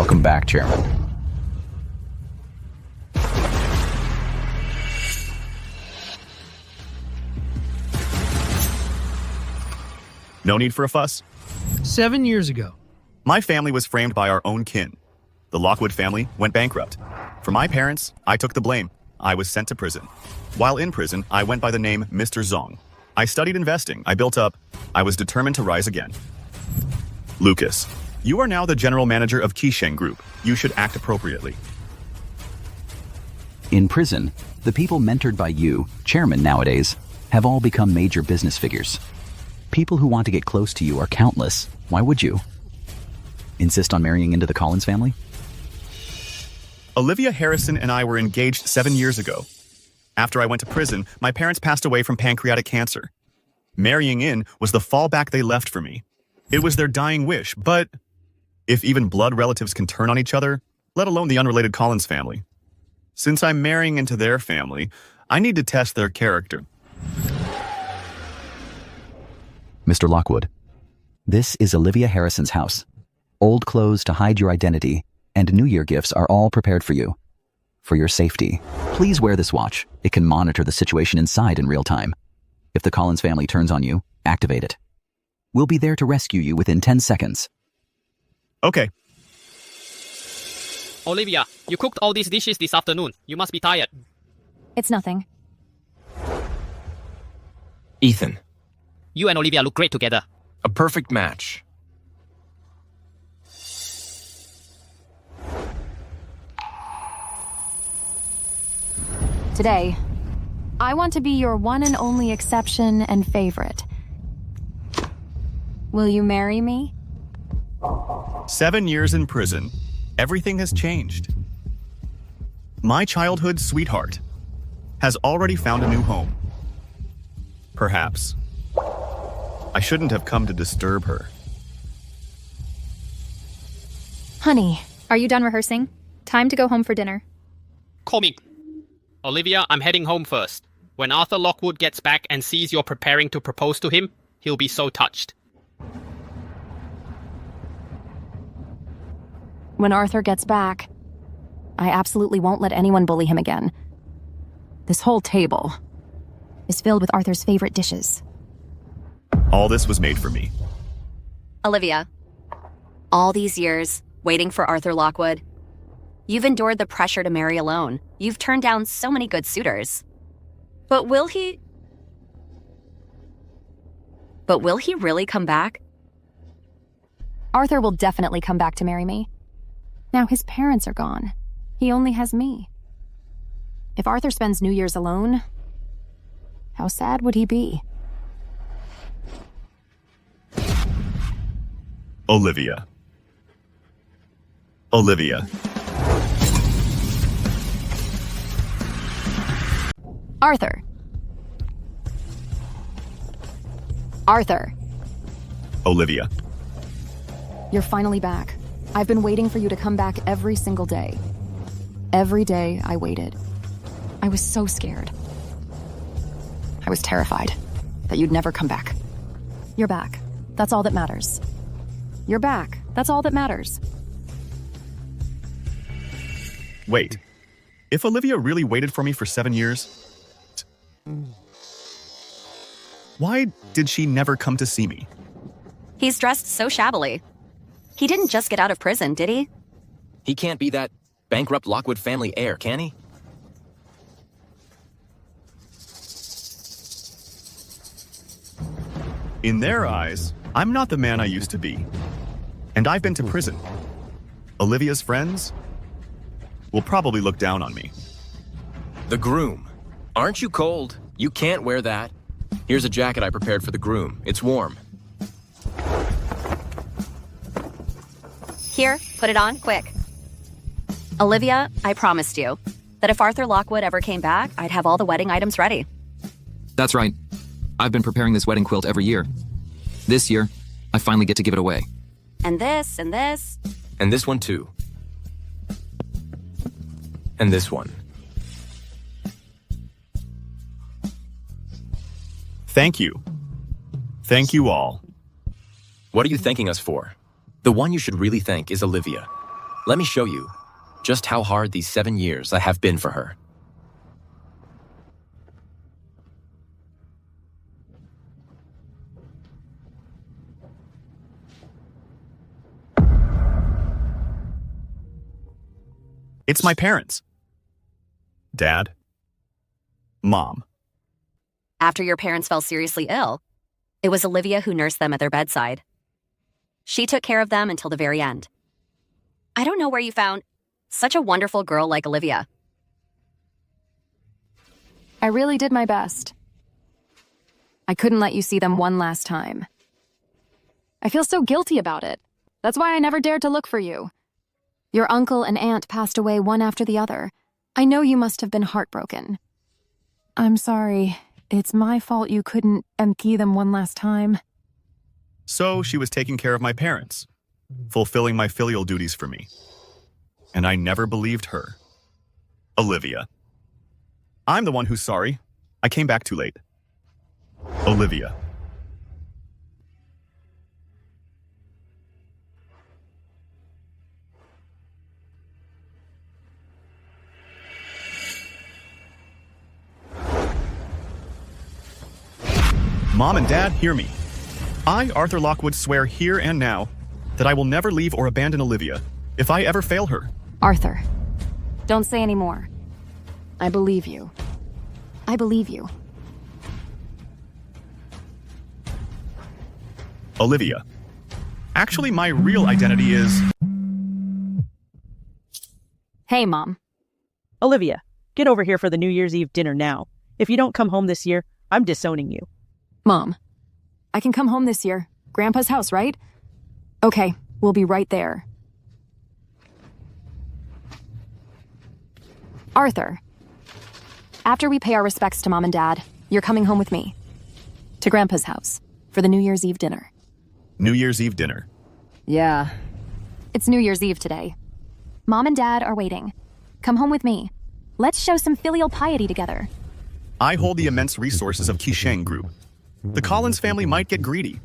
Welcome back, Chairman. No need for a fuss. 7 years ago. My family was framed by our own kin. The Lockwood family went bankrupt. For my parents, I took the blame. I was sent to prison. While in prison, I went by the name Mr. Zong. I studied investing. I built up. I was determined to rise again. Lucas, you are now the general manager of Qisheng Group. You should act appropriately. In prison, the people mentored by you, Chairman nowadays, have all become major business figures. People who want to get close to you are countless. Why would you? Insist on marrying into the Collins family? Olivia Harrison and I were engaged 7 years ago. After I went to prison, my parents passed away from pancreatic cancer. Marrying in was the fallback they left for me. It was their dying wish, but if even blood relatives can turn on each other, let alone the unrelated Collins family. Since I'm marrying into their family, I need to test their character. Mr. Lockwood, this is Olivia Harrison's house. Old clothes to hide your identity and New Year gifts are all prepared for you. For your safety, please wear this watch. It can monitor the situation inside in real time. If the Collins family turns on you, activate it. We'll be there to rescue you within 10 seconds. Okay. Olivia, you cooked all these dishes this afternoon. You must be tired. It's nothing. Ethan, You and Olivia look great together. a perfect match. Today, I want to be your one and only exception and favorite. Will you marry me? 7 years in prison. Everything has changed. My childhood sweetheart has already found a new home. Perhaps I shouldn't have come to disturb her. Honey, are you done rehearsing? Time to go home for dinner. Call me. Olivia, I'm heading home first. When Arthur Lockwood gets back and sees you're preparing to propose to him, he'll be so touched. When Arthur gets back, I absolutely won't let anyone bully him again. This whole table is filled with Arthur's favorite dishes. All this was made for me. Olivia, all these years, waiting for Arthur Lockwood, you've endured the pressure to marry alone. You've turned down so many good suitors. But will he really come back? Arthur will definitely come back to marry me. Now his parents are gone. He only has me. If Arthur spends New Year's alone, how sad would he be? Olivia. Olivia. Arthur. Arthur. Olivia. You're finally back. I've been waiting for you to come back every single day. Every day I waited. I was so scared. I was terrified that you'd never come back. You're back. That's all that matters. You're back. That's all that matters. Wait. If Olivia really waited for me for 7 years, why did she never come to see me? He's dressed so shabbily. He didn't just get out of prison, did he? He can't be that bankrupt Lockwood family heir, can he? In their eyes, I'm not the man I used to be. And I've been to prison. Olivia's friends will probably look down on me. The groom. Aren't you cold? You can't wear that. Here's a jacket I prepared for the groom. It's warm. Here, put it on, quick. Olivia, I promised you that if Arthur Lockwood ever came back, I'd have all the wedding items ready. That's right. I've been preparing this wedding quilt every year. This year, I finally get to give it away. And this, and this. And this one too. And this one. Thank you. Thank you all. What are you thanking us for? The one you should really thank is Olivia. Let me show you just how hard these 7 years I have been for her. It's my parents. Dad. Mom. After your parents fell seriously ill, it was Olivia who nursed them at their bedside. She took care of them until the very end. I don't know where you found such a wonderful girl like Olivia. I really did my best. I couldn't let you see them one last time. I feel so guilty about it. That's why I never dared to look for you. Your uncle and aunt passed away one after the other. I know you must have been heartbroken. I'm sorry. It's my fault you couldn't empty them one last time. So she was taking care of my parents, fulfilling my filial duties for me. And I never believed her. Olivia. I'm the one who's sorry. I came back too late. Olivia. Mom and Dad, hear me. I, Arthur Lockwood, swear here and now that I will never leave or abandon Olivia if I ever fail her. Arthur, don't say any more. I believe you. I believe you. Olivia. Actually, my real identity is... Hey, Mom. Olivia, get over here for the New Year's Eve dinner now. If you don't come home this year, I'm disowning you. Mom, I can come home this year. Grandpa's house, right? Okay, we'll be right there. Arthur, after we pay our respects to Mom and Dad, you're coming home with me. To Grandpa's house for the New Year's Eve dinner. New Year's Eve dinner. Yeah. It's New Year's Eve today. Mom and Dad are waiting. Come home with me. Let's show some filial piety together. I hold the immense resources of Qisheng Group. The Collins family might get greedy.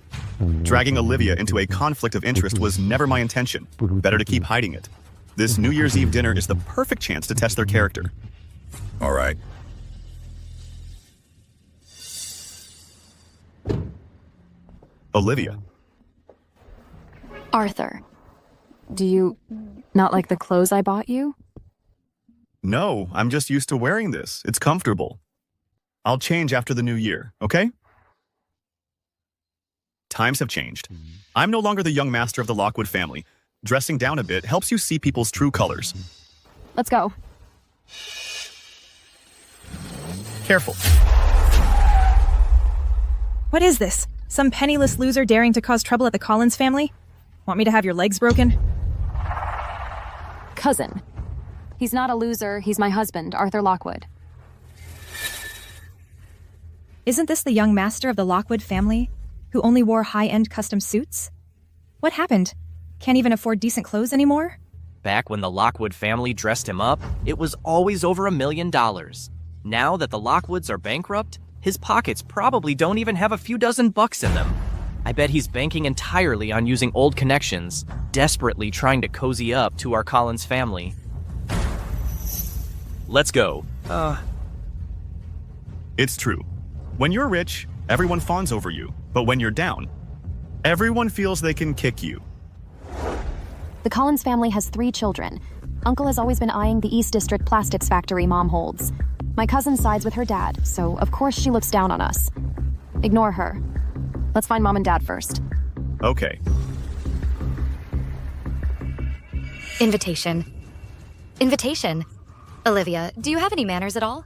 Dragging Olivia into a conflict of interest was never my intention. Better to keep hiding it. This New Year's Eve dinner is the perfect chance to test their character. All right. Olivia. Arthur, do you not like the clothes I bought you? No, I'm just used to wearing this. It's comfortable. I'll change after the new year, okay? Times have changed. I'm no longer the young master of the Lockwood family. Dressing down a bit helps you see people's true colors. Let's go. Careful. What is this? Some penniless loser daring to cause trouble at the Collins family? Want me to have your legs broken? Cousin. He's not a loser. He's my husband, Arthur Lockwood. Isn't this the young master of the Lockwood family, who only wore high-end custom suits? What happened? Can't even afford decent clothes anymore? Back when the Lockwood family dressed him up, it was always over $1 million. Now that the Lockwoods are bankrupt, his pockets probably don't even have a few dozen bucks in them. I bet he's banking entirely on using old connections, desperately trying to cozy up to our Collins family. Let's go. It's true. When you're rich, everyone fawns over you. But when you're down, everyone feels they can kick you. The Collins family has 3 children. Uncle has always been eyeing the East District plastics factory Mom holds. My cousin sides with her dad, so of course she looks down on us. Ignore her. Let's find Mom and Dad first. Okay. Invitation. Invitation. Olivia, do you have any manners at all?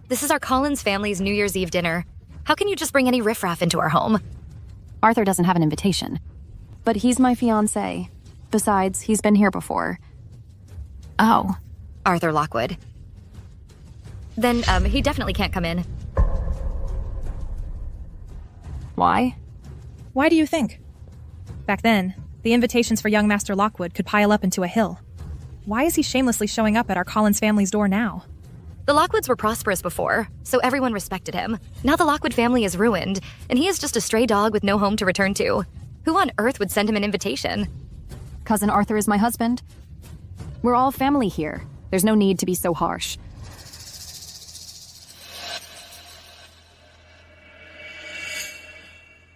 This is our Collins family's New Year's Eve dinner. How can you just bring any riffraff into our home? Arthur doesn't have an invitation. But he's my fiancé. Besides, he's been here before. Oh. Arthur Lockwood. Then, he definitely can't come in. Why? Why do you think? Back then, the invitations for young Master Lockwood could pile up into a hill. Why is he shamelessly showing up at our Collins family's door now? The Lockwoods were prosperous before, so everyone respected him. Now the Lockwood family is ruined, and he is just a stray dog with no home to return to. Who on earth would send him an invitation? Cousin Arthur is my husband. We're all family here. There's no need to be so harsh.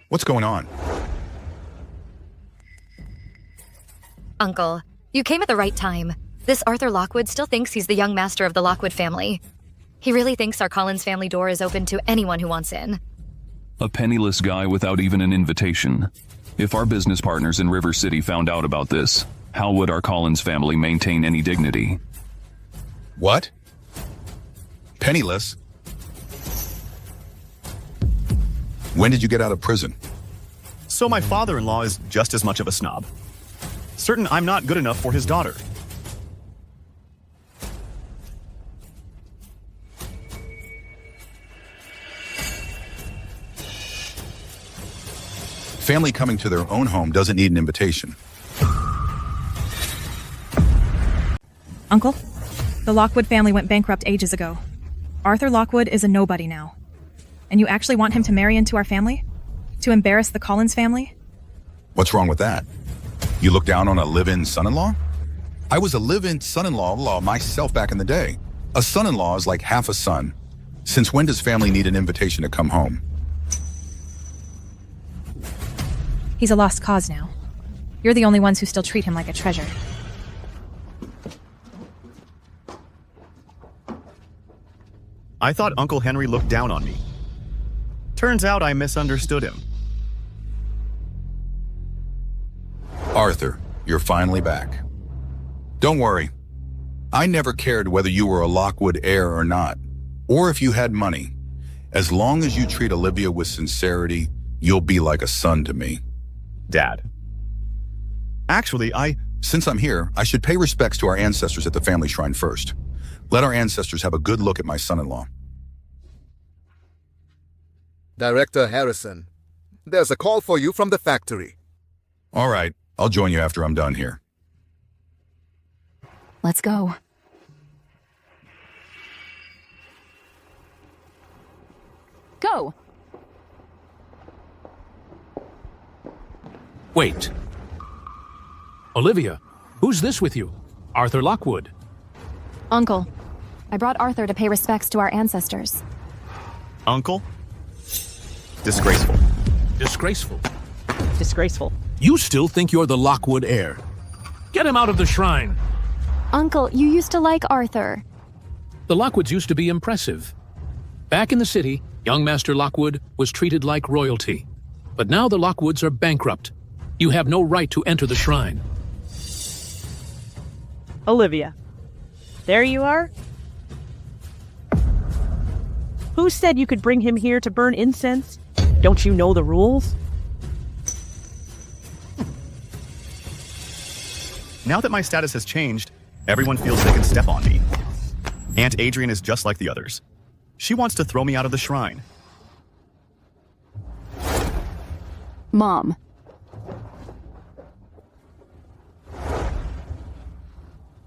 What's going on? Uncle, you came at the right time. This Arthur Lockwood still thinks he's the young master of the Lockwood family. He really thinks our Collins family door is open to anyone who wants in. A penniless guy without even an invitation. If our business partners in River City found out about this, how would our Collins family maintain any dignity? What? Penniless? When did you get out of prison? So my father-in-law is just as much of a snob. Certain I'm not good enough for his daughter. Family coming to their own home doesn't need an invitation. Uncle, the Lockwood family went bankrupt ages ago. Arthur Lockwood is a nobody now. And you actually want him to marry into our family? To embarrass the Collins family? What's wrong with that? You look down on a live-in son-in-law? I was a live-in son-in-law myself back in the day. A son-in-law is like half a son. Since when does family need an invitation to come home? He's a lost cause now. You're the only ones who still treat him like a treasure. I thought Uncle Henry looked down on me. Turns out I misunderstood him. Arthur, you're finally back. Don't worry. I never cared whether you were a Lockwood heir or not, or if you had money. As long as you treat Olivia with sincerity, you'll be like a son to me. Dad. Actually, Since I'm here, I should pay respects to our ancestors at the family shrine first. Let our ancestors have a good look at my son-in-law. Director Harrison, there's a call for you from the factory. All right, I'll join you after I'm done here. Let's go. Go! Wait. Olivia, who's this with you? Arthur Lockwood. Uncle, I brought Arthur to pay respects to our ancestors. Uncle? Disgraceful. Disgraceful. Disgraceful. You still think you're the Lockwood heir. Get him out of the shrine. Uncle, you used to like Arthur. The Lockwoods used to be impressive. Back in the city, young Master Lockwood was treated like royalty. But now the Lockwoods are bankrupt. You have no right to enter the shrine. Olivia, there you are? Who said you could bring him here to burn incense? Don't you know the rules? Now that my status has changed, everyone feels they can step on me. Aunt Adrian is just like the others. She wants to throw me out of the shrine. Mom.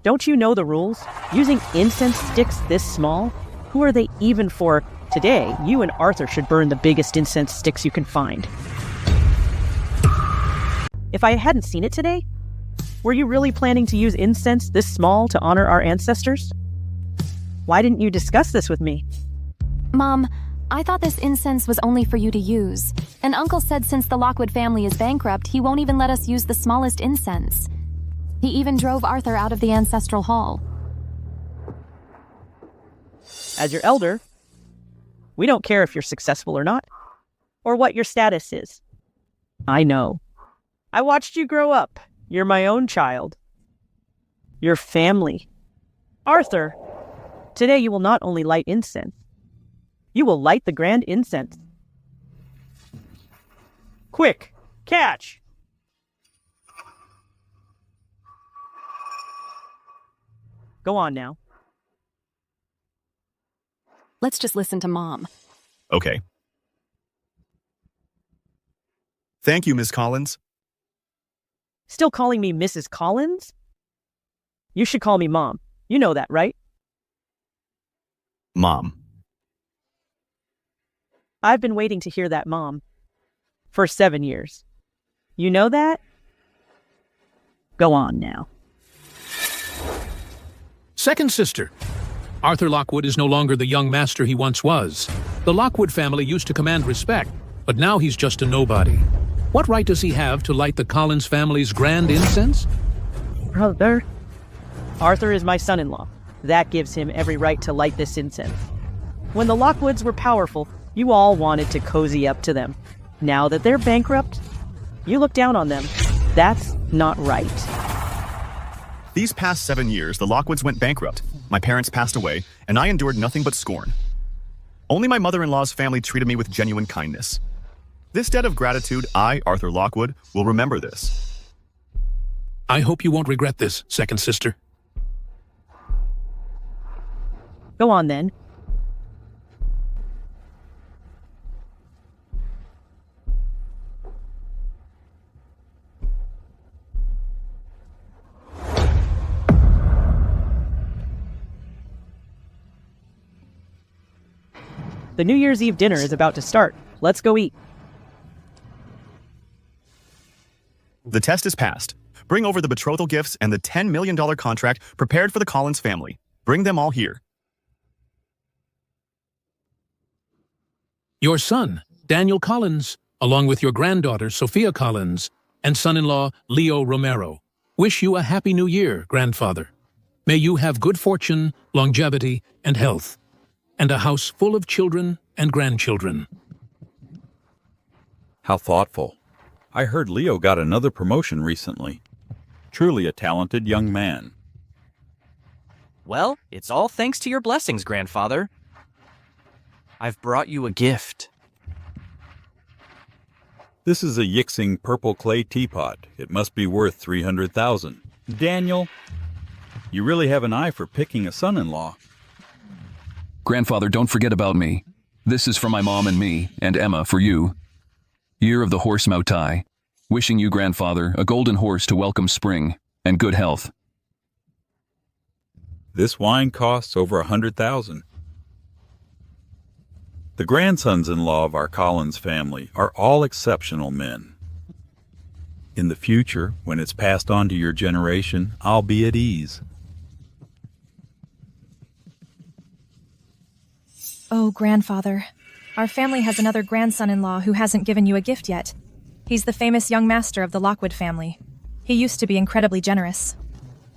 Don't you know the rules? Using incense sticks this small? Who are they even for? Today, you and Arthur should burn the biggest incense sticks you can find. If I hadn't seen it today, were you really planning to use incense this small to honor our ancestors? Why didn't you discuss this with me? Mom, I thought this incense was only for you to use. And Uncle said since the Lockwood family is bankrupt, he won't even let us use the smallest incense. He even drove Arthur out of the ancestral hall. As your elder, we don't care if you're successful or not, or what your status is. I know. I watched you grow up. You're my own child. Your family. Arthur, today you will not only light incense, you will light the grand incense. Quick, catch! Go on now. Let's just listen to Mom. Okay. Thank you, Miss Collins. Still calling me Mrs. Collins? You should call me Mom. You know that, right? Mom. I've been waiting to hear that, Mom. For 7 years. You know that? Go on now. Second sister. Arthur Lockwood is no longer the young master he once was. The Lockwood family used to command respect, but now he's just a nobody. What right does he have to light the Collins family's grand incense? Brother. Arthur is my son-in-law. That gives him every right to light this incense. When the Lockwoods were powerful, you all wanted to cozy up to them. Now that they're bankrupt, you look down on them. That's not right. These past 7 years, the Lockwoods went bankrupt. My parents passed away, and I endured nothing but scorn. Only my mother-in-law's family treated me with genuine kindness. This debt of gratitude, I, Arthur Lockwood, will remember this. I hope you won't regret this, second sister. Go on, then. The New Year's Eve dinner is about to start. Let's go eat. The test is passed. Bring over the betrothal gifts and the $10 million contract prepared for the Collins family. Bring them all here. Your son, Daniel Collins, along with your granddaughter, Sophia Collins, and son-in-law, Leo Romero, wish you a happy new year, grandfather. May you have good fortune, longevity, and health, and a house full of children and grandchildren. How thoughtful. I heard Leo got another promotion recently. Truly a talented young man. Well, it's all thanks to your blessings, grandfather. I've brought you a gift. This is a Yixing purple clay teapot. It must be worth $300,000. Daniel, you really have an eye for picking a son-in-law. Grandfather, don't forget about me. This is for my mom and me, and Emma, for you. Year of the Horse Mautai. Wishing you, grandfather, a golden horse to welcome spring, and good health. This wine costs over $100,000. The grandsons-in-law of our Collins family are all exceptional men. In the future, when it's passed on to your generation, I'll be at ease. Oh, grandfather. Our family has another grandson-in-law who hasn't given you a gift yet. He's the famous young master of the Lockwood family. He used to be incredibly generous.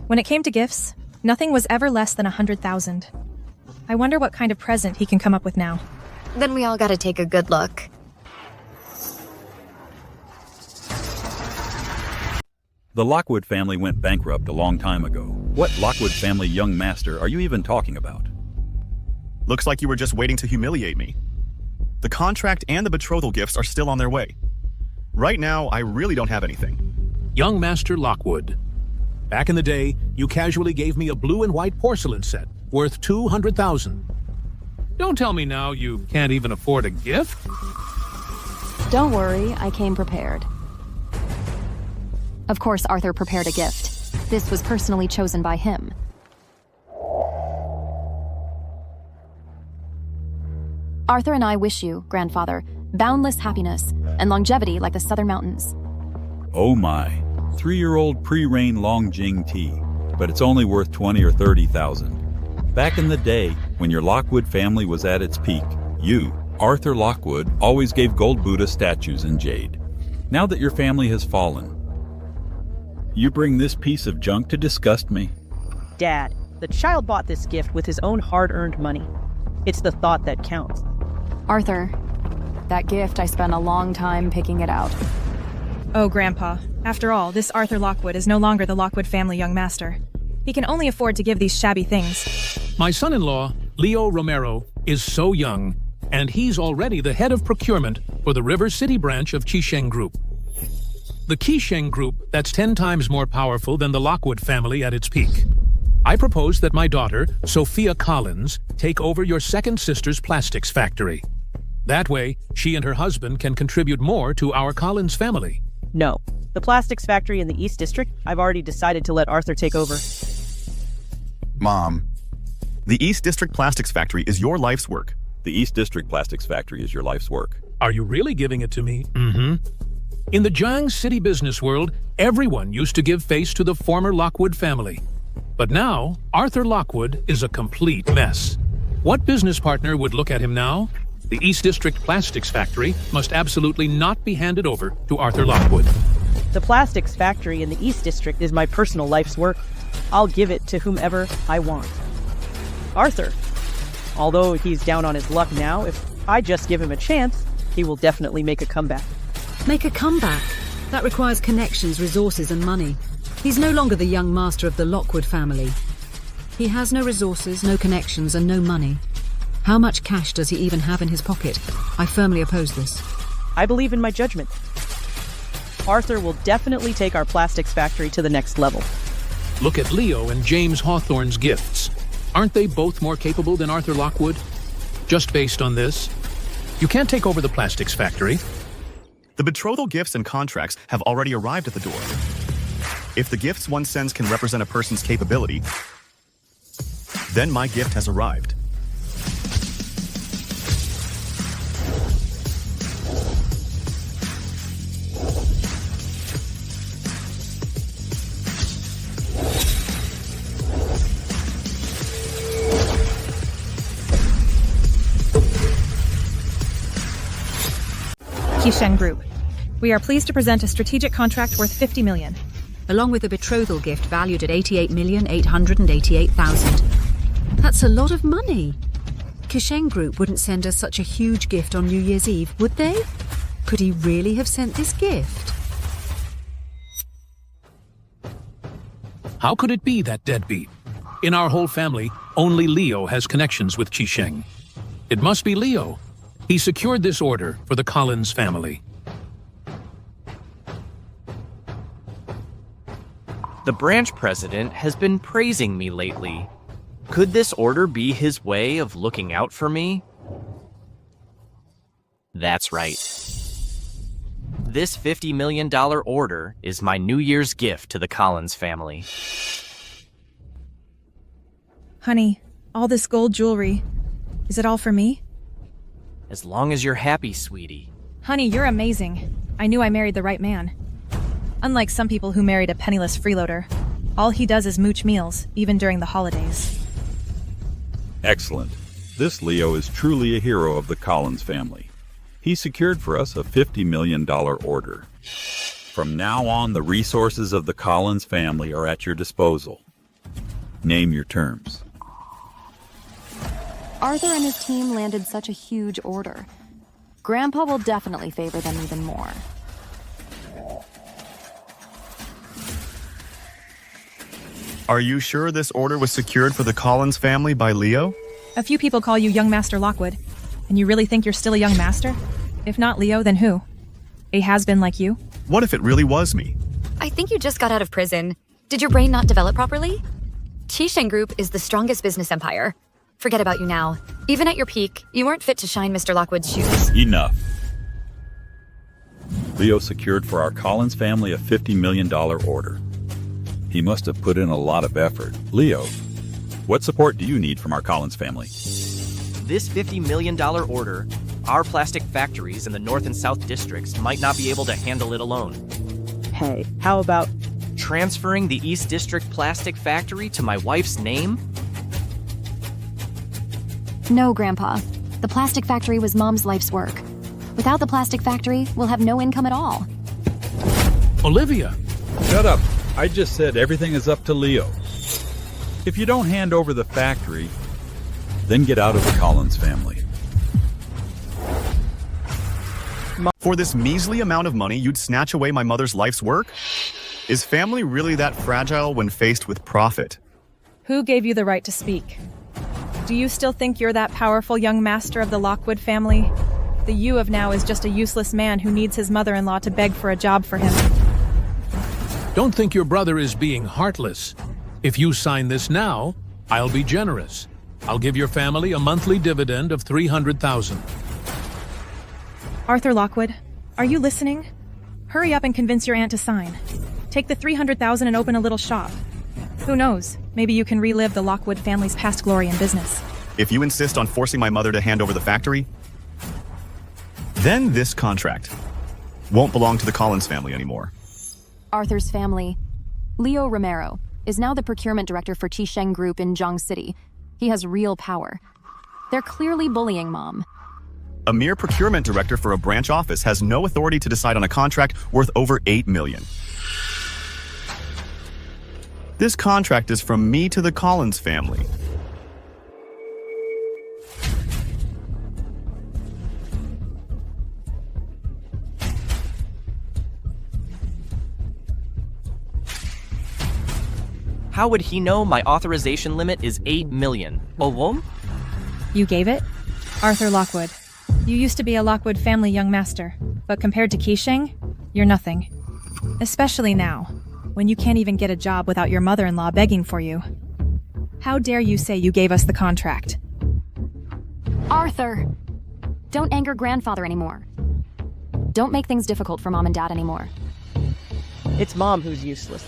When it came to gifts, nothing was ever less than $100,000. I wonder what kind of present he can come up with now. Then we all gotta take a good look. The Lockwood family went bankrupt a long time ago. What Lockwood family young master are you even talking about? Looks like you were just waiting to humiliate me. The contract and the betrothal gifts are still on their way. Right now, I really don't have anything. Young Master Lockwood. Back in the day, you casually gave me a blue and white porcelain set worth $200,000. Don't tell me now you can't even afford a gift. Don't worry, I came prepared. Of course, Arthur prepared a gift. This was personally chosen by him. Arthur and I wish you, grandfather, boundless happiness and longevity like the Southern Mountains. Oh my, 3-year-old pre-rain Longjing tea, but it's only worth $20,000 or $30,000. Back in the day, when your Lockwood family was at its peak, you, Arthur Lockwood, always gave gold Buddha statues in jade. Now that your family has fallen, you bring this piece of junk to disgust me. Dad, the child bought this gift with his own hard-earned money. It's the thought that counts. Arthur, that gift, I spent a long time picking it out. Oh, Grandpa. After all, this Arthur Lockwood is no longer the Lockwood family young master. He can only afford to give these shabby things. My son-in-law, Leo Romero, is so young, and he's already the head of procurement for the River City branch of Qisheng Group. The Qisheng Group that's 10 times more powerful than the Lockwood family at its peak. I propose that my daughter, Sophia Collins, take over your second sister's plastics factory. That way, she and her husband can contribute more to our Collins family. No. The plastics factory in the East District, I've already decided to let Arthur take over. Mom, the East District Plastics Factory is your life's work. The East District Plastics Factory is your life's work. Are you really giving it to me? Mm-hmm. In the Jiang City business world, everyone used to give face to the former Lockwood family. But now, Arthur Lockwood is a complete mess. What business partner would look at him now? The East District Plastics Factory must absolutely not be handed over to Arthur Lockwood. The plastics factory in the East District is my personal life's work. I'll give it to whomever I want. Arthur. Although he's down on his luck now, if I just give him a chance, he will definitely make a comeback. Make a comeback? That requires connections, resources, and money. He's no longer the young master of the Lockwood family. He has no resources, no connections, and no money. How much cash does he even have in his pocket? I firmly oppose this. I believe in my judgment. Arthur will definitely take our plastics factory to the next level. Look at Leo and James Hawthorne's gifts. Aren't they both more capable than Arthur Lockwood? Just based on this, you can't take over the plastics factory. The betrothal gifts and contracts have already arrived at the door. If the gifts one sends can represent a person's capability, then my gift has arrived. Qisheng Group. We are pleased to present a strategic contract worth $50 million. Along with a betrothal gift valued at $88,888,000. That's a lot of money. Qisheng Group wouldn't send us such a huge gift on New Year's Eve, would they? Could he really have sent this gift? How could it be that deadbeat? In our whole family, only Leo has connections with Qisheng. It must be Leo. He secured this order for the Collins family. The branch president has been praising me lately. Could this order be his way of looking out for me? That's right. This $50 million order is my New Year's gift to the Collins family. Honey, all this gold jewelry, is it all for me? As long as you're happy, sweetie. Honey, you're amazing. I knew I married the right man. Unlike some people who married a penniless freeloader, all he does is mooch meals, even during the holidays. Excellent. This Leo is truly a hero of the Collins family. He secured for us a $50 million order. From now on, the resources of the Collins family are at your disposal. Name your terms. Arthur and his team landed such a huge order. Grandpa will definitely favor them even more. Are you sure this order was secured for the Collins family by Leo? A few people call you Young Master Lockwood, and you really think you're still a young master? If not Leo, then who? A has-been like you? What if it really was me? I think you just got out of prison. Did your brain not develop properly? Qisheng Group is the strongest business empire. Forget about you now. Even at your peak, you weren't fit to shine Mr. Lockwood's shoes. Enough. Leo secured for our Collins family a $50 million order. He must have put in a lot of effort. Leo, what support do you need from our Collins family? This $50 million order, our plastic factories in the North and South districts might not be able to handle it alone. Hey, how about transferring the East District Plastic Factory to my wife's name? No, Grandpa. The plastic factory was Mom's life's work. Without the plastic factory, we'll have no income at all. Olivia! Shut up. I just said everything is up to Leo. If you don't hand over the factory, then get out of the Collins family. For this measly amount of money, you'd snatch away my mother's life's work? Is family really that fragile when faced with profit? Who gave you the right to speak? Do you still think you're that powerful young master of the Lockwood family? The you of now is just a useless man who needs his mother-in-law to beg for a job for him. Don't think your brother is being heartless. If you sign this now, I'll be generous. I'll give your family a monthly dividend of $300,000. Arthur Lockwood, are you listening? Hurry up and convince your aunt to sign. Take the $300,000 and open a little shop. Who knows? Maybe you can relive the Lockwood family's past glory in business. If you insist on forcing my mother to hand over the factory, then this contract won't belong to the Collins family anymore. Arthur's family. Leo Romero, is now the procurement director for Qisheng Group in Zhang City. He has real power. They're clearly bullying Mom. A mere procurement director for a branch office has no authority to decide on a contract worth over 8 million. This contract is from me to the Collins family. How would he know my authorization limit is 8 million? Olom? You gave it? Arthur Lockwood. You used to be a Lockwood family young master, but compared to Qisheng, you're nothing. Especially now, when you can't even get a job without your mother-in-law begging for you. How dare you say you gave us the contract? Arthur! Don't anger grandfather anymore. Don't make things difficult for Mom and Dad anymore. It's Mom who's useless.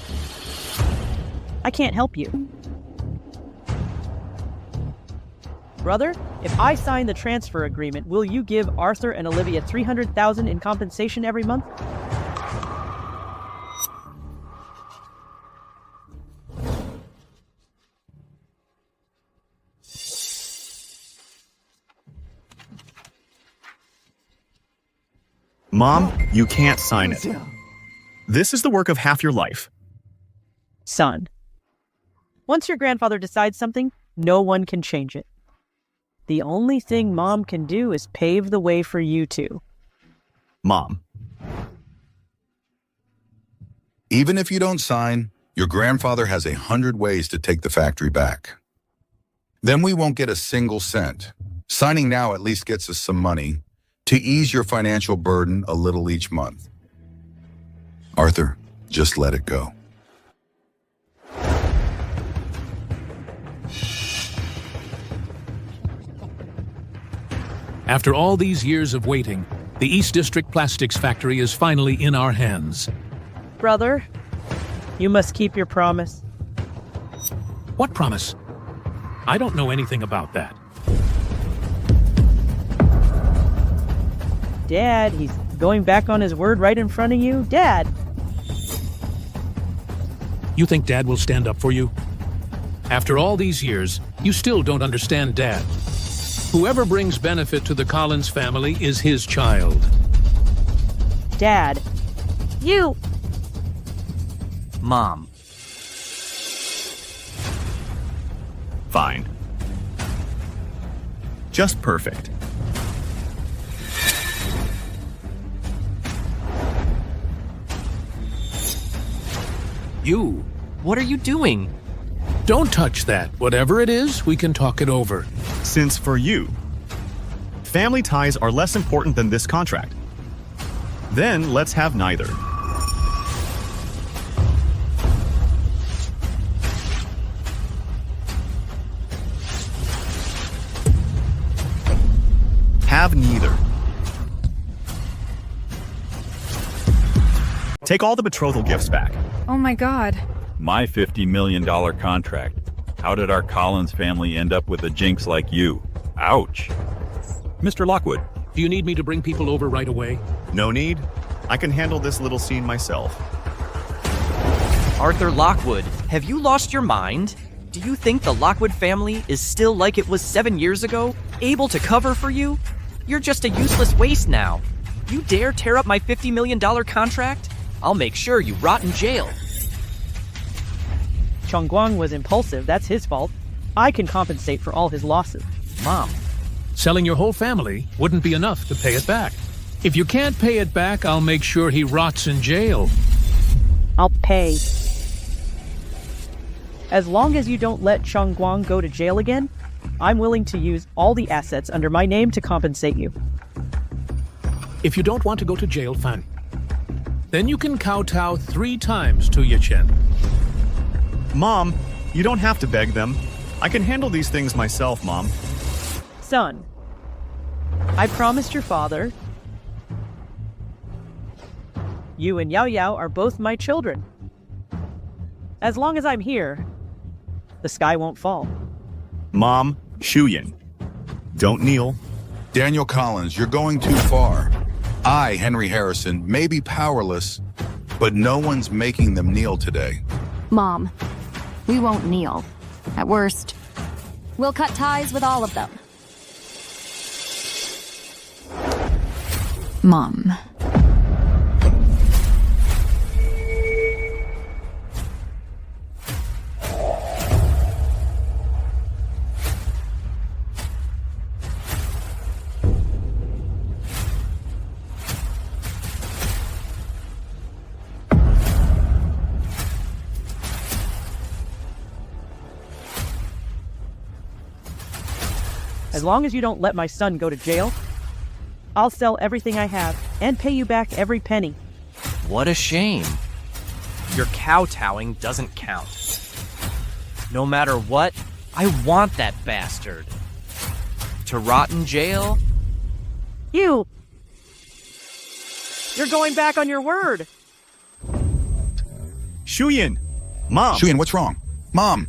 I can't help you. Brother, if I sign the transfer agreement, will you give Arthur and Olivia $300,000 in compensation every month? Mom, you can't sign it. This is the work of half your life. Son, once your grandfather decides something, no one can change it. The only thing Mom can do is pave the way for you two. Mom. Even if you don't sign, your grandfather has 100 ways to take the factory back. Then we won't get a single cent. Signing now at least gets us some money to ease your financial burden a little each month. Arthur, just let it go. After all these years of waiting, the East District Plastics Factory is finally in our hands. Brother, you must keep your promise. What promise? I don't know anything about that. Dad, he's going back on his word right in front of you. Dad! You think Dad will stand up for you? After all these years, you still don't understand Dad. Whoever brings benefit to the Collins family is his child. Dad, you... Mom. Fine. Just perfect. You? What are you doing? Don't touch that. Whatever it is, we can talk it over. Since for you, family ties are less important than this contract, then let's have neither. Have neither. Take all the betrothal gifts back. Oh my God. My $50 million contract. How did our Collins family end up with a jinx like you? Ouch. Mr. Lockwood. Do you need me to bring people over right away? No need. I can handle this little scene myself. Arthur Lockwood, have you lost your mind? Do you think the Lockwood family is still like it was 7 years ago? Able to cover for you? You're just a useless waste now. You dare tear up my $50 million contract? I'll make sure you rot in jail. Chongguang was impulsive, that's his fault. I can compensate for all his losses. Mom, selling your whole family wouldn't be enough to pay it back. If you can't pay it back, I'll make sure he rots in jail. I'll pay. As long as you don't let Chongguang go to jail again, I'm willing to use all the assets under my name to compensate you. If you don't want to go to jail, fine. Then you can kowtow 3 times to Yichen. Mom, you don't have to beg them. I can handle these things myself, Mom. Son, I promised your father. You and Yao Yao are both my children. As long as I'm here, the sky won't fall. Mom, Shuyin. Don't kneel. Daniel Collins, you're going too far. I, Henry Harrison, may be powerless, but no one's making them kneel today. Mom, We won't kneel. At worst, we'll cut ties with all of them. Mom. As long as you don't let my son go to jail, I'll sell everything I have and pay you back every penny. What a shame. Your kowtowing doesn't count. No matter what, I want that bastard. To rot in jail? You're going back on your word. Shuyin! Mom! Shuyin, what's wrong? Mom!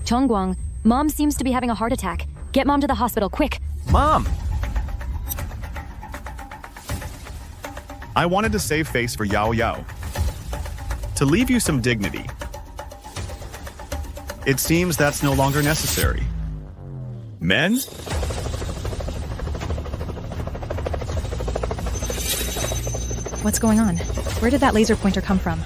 Chongguang, Mom seems to be having a heart attack. Get Mom to the hospital, quick! Mom! I wanted to save face for Yao Yao. To leave you some dignity. It seems that's no longer necessary. Men? What's going on? Where did that laser pointer come from?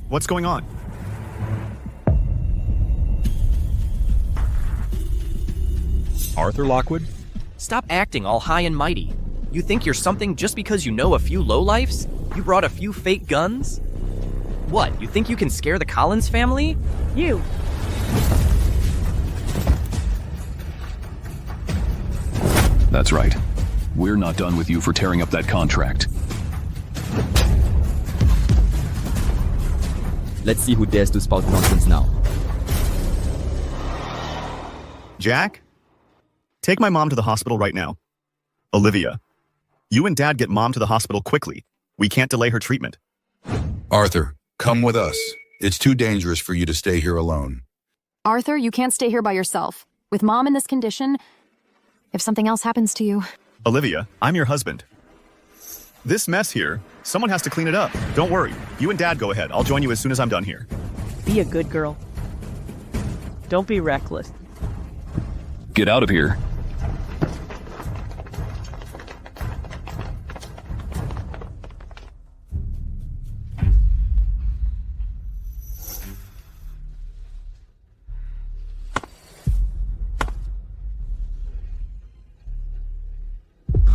What's going on? Arthur Lockwood? Stop acting all high and mighty. You think you're something just because you know a few lowlifes? You brought a few fake guns? What, you think you can scare the Collins family? You! That's right. We're not done with you for tearing up that contract. Let's see who dares to spout nonsense now. Jack? Take my mom to the hospital right now. Olivia, you and Dad get Mom to the hospital quickly. We can't delay her treatment. Arthur, come with us. It's too dangerous for you to stay here alone. Arthur, you can't stay here by yourself. With Mom in this condition, if something else happens to you... Olivia, I'm your husband. This mess here, someone has to clean it up. Don't worry. You and Dad go ahead. I'll join you as soon as I'm done here. Be a good girl. Don't be reckless. Get out of here.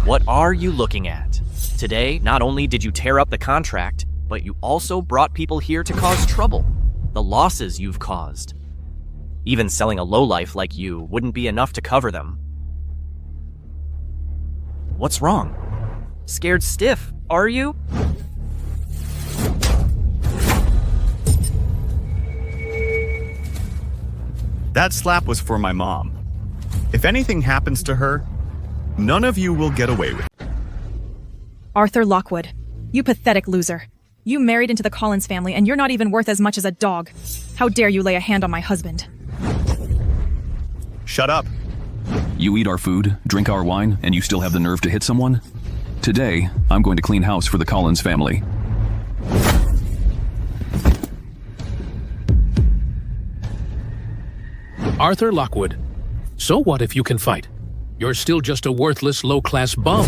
What are you looking at? Today, not only did you tear up the contract, but you also brought people here to cause trouble. The losses you've caused. Even selling a lowlife like you wouldn't be enough to cover them. What's wrong? Scared stiff, are you? That slap was for my mom. If anything happens to her, none of you will get away with it. Arthur Lockwood, you pathetic loser. You married into the Collins family and you're not even worth as much as a dog. How dare you lay a hand on my husband? Shut up. You eat our food, drink our wine, and you still have the nerve to hit someone? Today, I'm going to clean house for the Collins family. Arthur Lockwood, so what if you can fight? You're still just a worthless, low-class bum.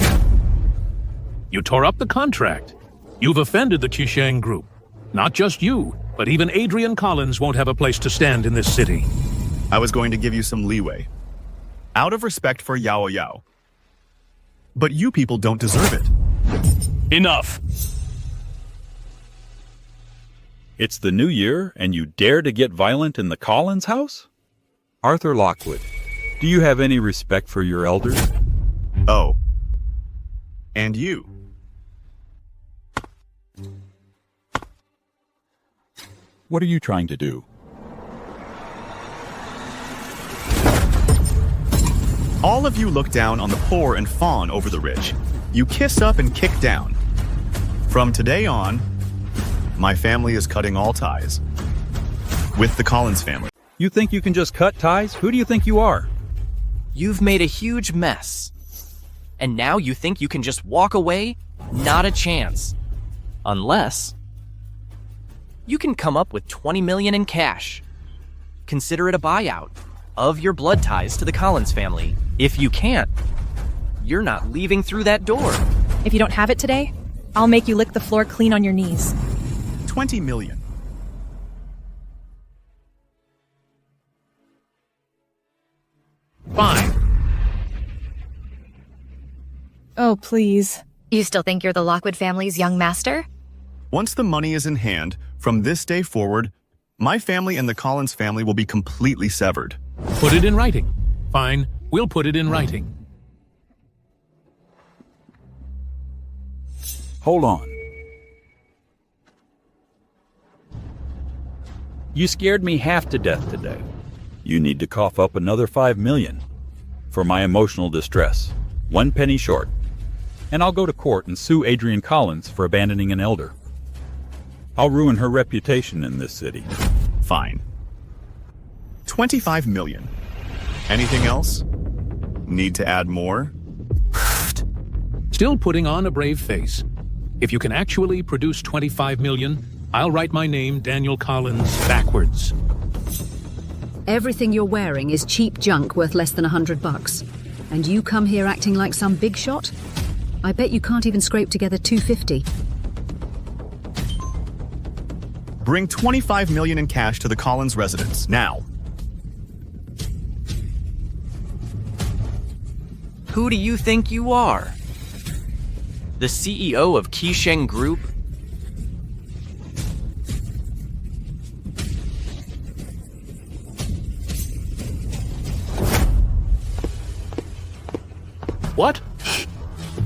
You tore up the contract. You've offended the Qisheng group. Not just you, but even Adrian Collins won't have a place to stand in this city. I was going to give you some leeway. Out of respect for Yao Yao. But you people don't deserve it. Enough! It's the new year, and you dare to get violent in the Collins house? Arthur Lockwood, do you have any respect for your elders? Oh. And you. What are you trying to do? All of you look down on the poor and fawn over the rich. You kiss up and kick down. From today on, My family is cutting all ties with the Collins family. You think you can just cut ties? Who do you think you are? You've made a huge mess. And now you think you can just walk away? Not a chance. Unless you can come up with 20 million in cash. Consider it a buyout of your blood ties to the Collins family. If you can't, you're not leaving through that door. If you don't have it today, I'll make you lick the floor clean on your knees. 20 million. Fine. Oh, please. You still think you're the Lockwood family's young master? Once the money is in hand, from this day forward, my family and the Collins family will be completely severed. Put it in writing. Fine, we'll put it in writing. Hold on. You scared me half to death today. You need to cough up another 5 million for my emotional distress. 1 penny short. And I'll go to court and sue Adrian Collins for abandoning an elder. I'll ruin her reputation in this city. Fine. 25 million. Anything else? Need to add more? Still putting on a brave face. If you can actually produce 25 million, I'll write my name, Daniel Collins, backwards. Everything you're wearing is cheap junk worth less than $100. And you come here acting like some big shot? I bet you can't even scrape together $250. Bring 25 million in cash to the Collins residence, now. Who do you think you are? The CEO of Qisheng Group? What?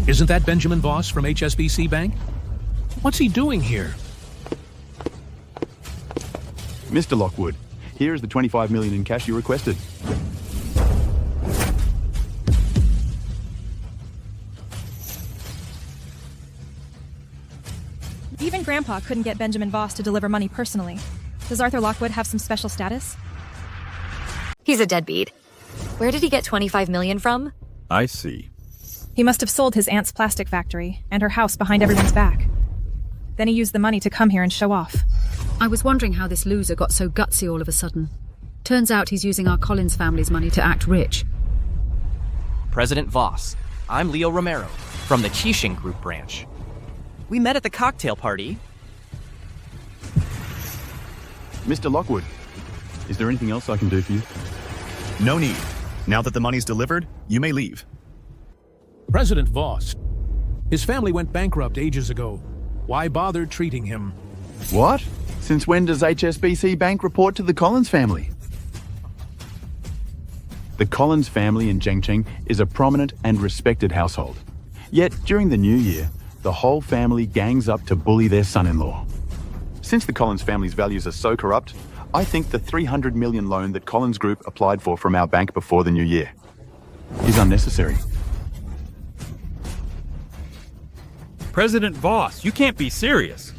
Isn't that Benjamin Voss from HSBC Bank? What's he doing here? Mr. Lockwood, here is the 25 million in cash you requested. Even Grandpa couldn't get Benjamin Voss to deliver money personally. Does Arthur Lockwood have some special status? He's a deadbeat. Where did he get 25 million from? I see. He must have sold his aunt's plastic factory and her house behind everyone's back. Then he used the money to come here and show off. I was wondering how this loser got so gutsy all of a sudden. Turns out he's using our Collins family's money to act rich. President Voss, I'm Leo Romero, from the Qisheng Group branch. We met at the cocktail party. Mr. Lockwood, is there anything else I can do for you? No need. Now that the money's delivered, you may leave. President Voss. His family went bankrupt ages ago. Why bother treating him? What? Since when does HSBC Bank report to the Collins family? The Collins family in Zhengcheng is a prominent and respected household. Yet, during the new year, the whole family gangs up to bully their son-in-law. Since the Collins family's values are so corrupt, I think the 300 million loan that Collins Group applied for from our bank before the new year is unnecessary. President Voss, you can't be serious.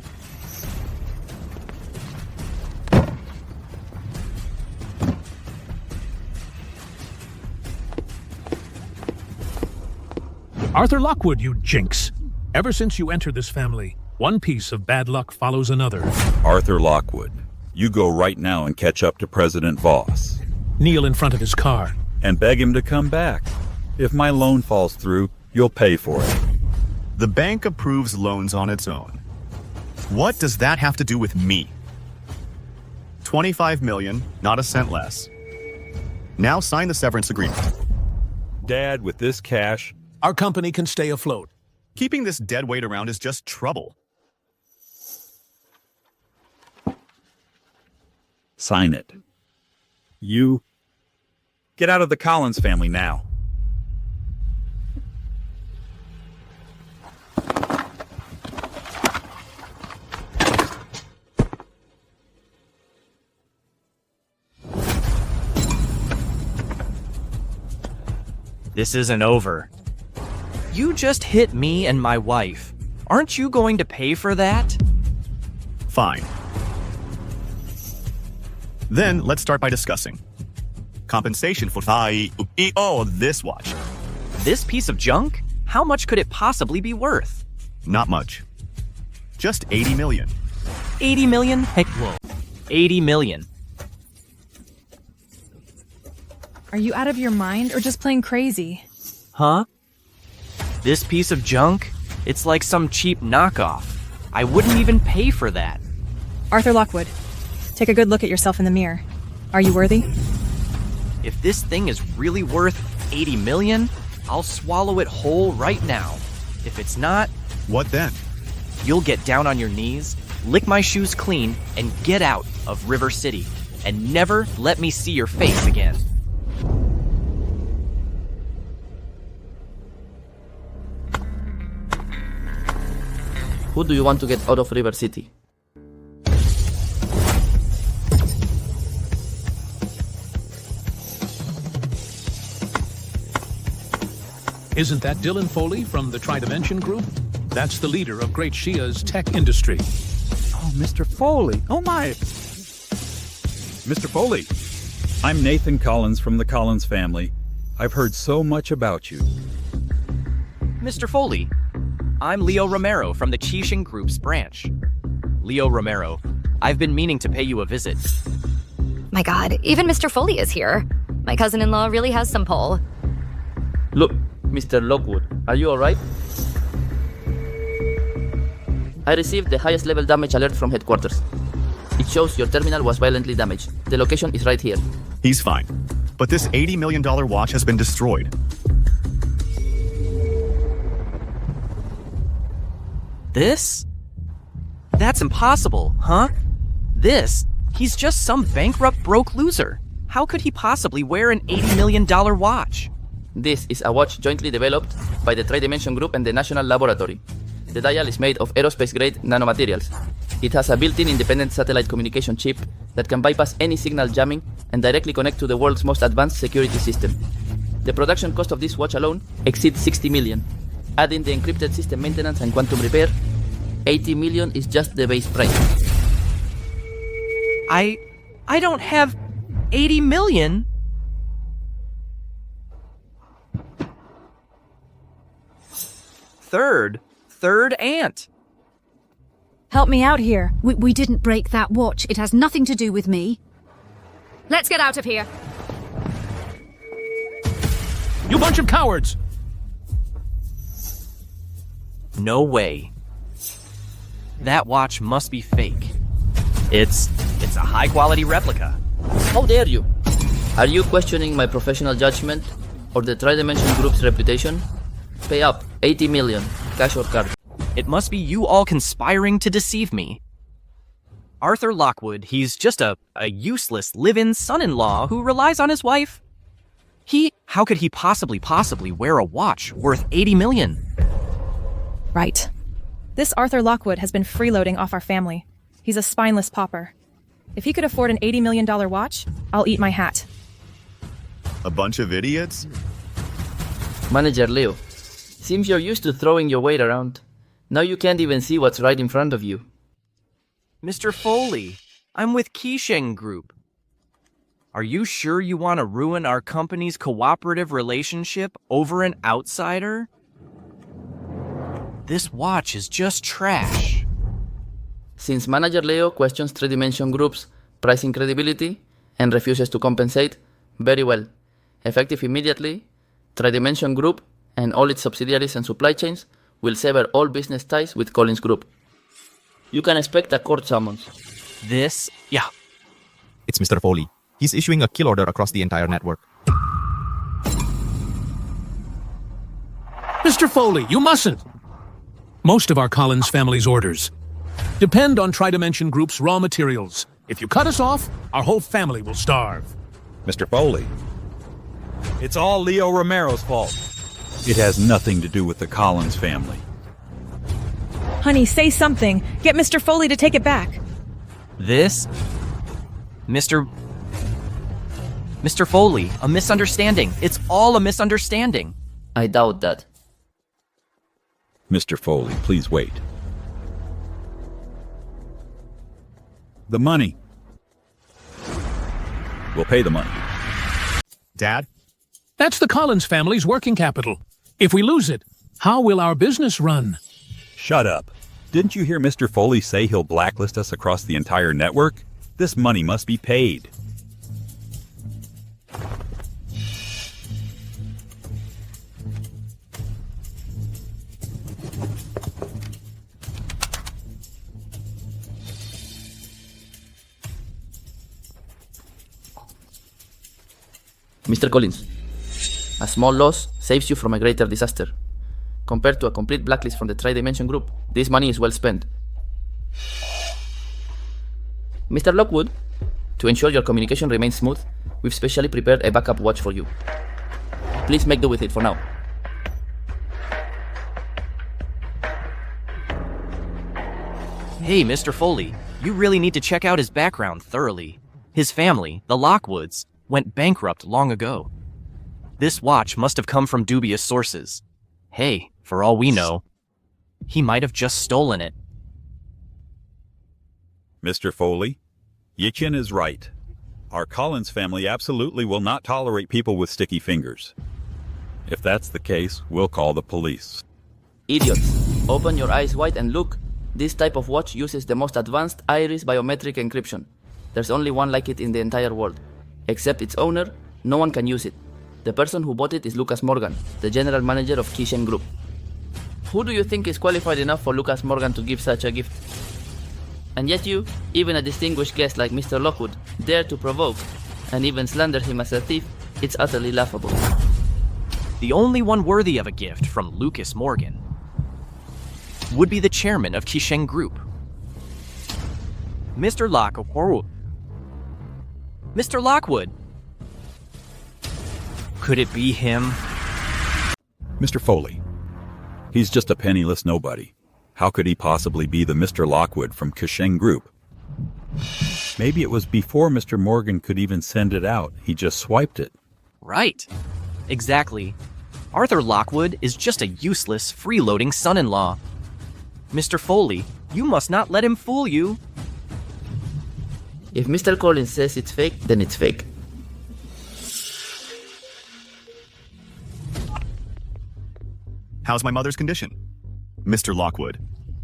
Arthur Lockwood, you jinx. Ever since you entered this family, one piece of bad luck follows another. Arthur Lockwood, you go right now and catch up to President Voss. Kneel in front of his car. And beg him to come back. If my loan falls through, you'll pay for it. The bank approves loans on its own. What does that have to do with me? 25 million, not a cent less. Now sign the severance agreement. Dad, with this cash, our company can stay afloat. Keeping this dead weight around is just trouble. Sign it. You get out of the Collins family now. This isn't over. You just hit me and my wife. Aren't you going to pay for that? Fine. Then let's start by discussing compensation for this watch. This piece of junk? How much could it possibly be worth? Not much. Just 80 million. 80 million? Heck, whoa. 80 million. Are you out of your mind or just plain crazy? Huh? This piece of junk? It's like some cheap knockoff. I wouldn't even pay for that. Arthur Lockwood, take a good look at yourself in the mirror. Are you worthy? If this thing is really worth 80 million, I'll swallow it whole right now. If it's not... What then? You'll get down on your knees, lick my shoes clean, and get out of River City. And never let me see your face again. Who do you want to get out of River City? Isn't that Dylan Foley from the Tridimension Group? That's the leader of Great Shia's tech industry. Oh, Mr. Foley. Oh, my. Mr. Foley. I'm Nathan Collins from the Collins family. I've heard so much about you. Mr. Foley, I'm Leo Romero from the Qixing Group's branch. Leo Romero, I've been meaning to pay you a visit. My god, even Mr. Foley is here. My cousin-in-law really has some pull. Look, Mr. Lockwood, are you alright? I received the highest level damage alert from headquarters. It shows your terminal was violently damaged. The location is right here. He's fine. But this $80 million watch has been destroyed. This? That's impossible, huh? This? He's just some bankrupt broke loser. How could he possibly wear an $80 million watch? This is a watch jointly developed by the Tridimension Group and the National Laboratory. The dial is made of aerospace-grade nanomaterials. It has a built-in independent satellite communication chip that can bypass any signal jamming and directly connect to the world's most advanced security system. The production cost of this watch alone exceeds 60 million. Adding the encrypted system maintenance and quantum repair, 80 million is just the base price. I don't have 80 million. Third aunt. Help me out here. We didn't break that watch. It has nothing to do with me. Let's get out of here. You bunch of cowards! No way. That watch must be fake. It's a high-quality replica. How dare you? Are you questioning my professional judgment or the Tridimension Group's reputation? Pay up, 80 million, cash or card. It must be you all conspiring to deceive me. Arthur Lockwood, he's just a useless live-in son-in-law who relies on his wife. How could he possibly wear a watch worth 80 million? Right. This Arthur Lockwood has been freeloading off our family. He's a spineless pauper. If he could afford an $80 million watch, I'll eat my hat. A bunch of idiots? Manager Leo, seems you're used to throwing your weight around. Now you can't even see what's right in front of you. Mr. Foley, I'm with Qixing Group. Are you sure you want to ruin our company's cooperative relationship over an outsider? This watch is just trash. Since Manager Leo questions Tridimension Group's pricing credibility and refuses to compensate, very well. Effective immediately, Tridimension Group and all its subsidiaries and supply chains will sever all business ties with Collins Group. You can expect a court summons. Yeah. It's Mr. Foley. He's issuing a kill order across the entire network. Mr. Foley, you mustn't! Most of our Collins family's orders depend on Tridimension Group's raw materials. If you cut us off, our whole family will starve. Mr. Foley. It's all Leo Romero's fault. It has nothing to do with the Collins family. Honey, say something. Get Mr. Foley to take it back. Mr. Foley, a misunderstanding. It's all a misunderstanding. I doubt that. Mr. Foley, please wait. The money. We'll pay the money. Dad? That's the Collins family's working capital. If we lose it, how will our business run? Shut up. Didn't you hear Mr. Foley say he'll blacklist us across the entire network? This money must be paid. Mr. Collins, a small loss saves you from a greater disaster. Compared to a complete blacklist from the Tri-Dimension group, this money is well spent. Mr. Lockwood, to ensure your communication remains smooth, we've specially prepared a backup watch for you. Please make do with it for now. Hey, Mr. Foley, you really need to check out his background thoroughly. His family, the Lockwoods, went bankrupt long ago. This watch must have come from dubious sources. Hey, for all we know, he might have just stolen it. Mr. Foley, Yichin is right. Our Collins family absolutely will not tolerate people with sticky fingers. If that's the case, we'll call the police. Idiots, open your eyes wide and look. This type of watch uses the most advanced iris biometric encryption. There's only one like it in the entire world. Except its owner, no one can use it. The person who bought it is Lucas Morgan, the general manager of Kishen Group. Who do you think is qualified enough for Lucas Morgan to give such a gift? And yet you, even a distinguished guest like Mr. Lockwood, dare to provoke and even slander him as a thief. It's utterly laughable. The only one worthy of a gift from Lucas Morgan would be the chairman of Kishen Group, Mr. Lockwood. Mr. Lockwood! Could it be him? Mr. Foley, he's just a penniless nobody. How could he possibly be the Mr. Lockwood from Kishen Group? Maybe it was before Mr. Morgan could even send it out. He just swiped it. Right. Exactly. Arthur Lockwood is just a useless, freeloading son-in-law. Mr. Foley, you must not let him fool you. If Mr. Collins says it's fake, then it's fake. How's my mother's condition? Mr. Lockwood.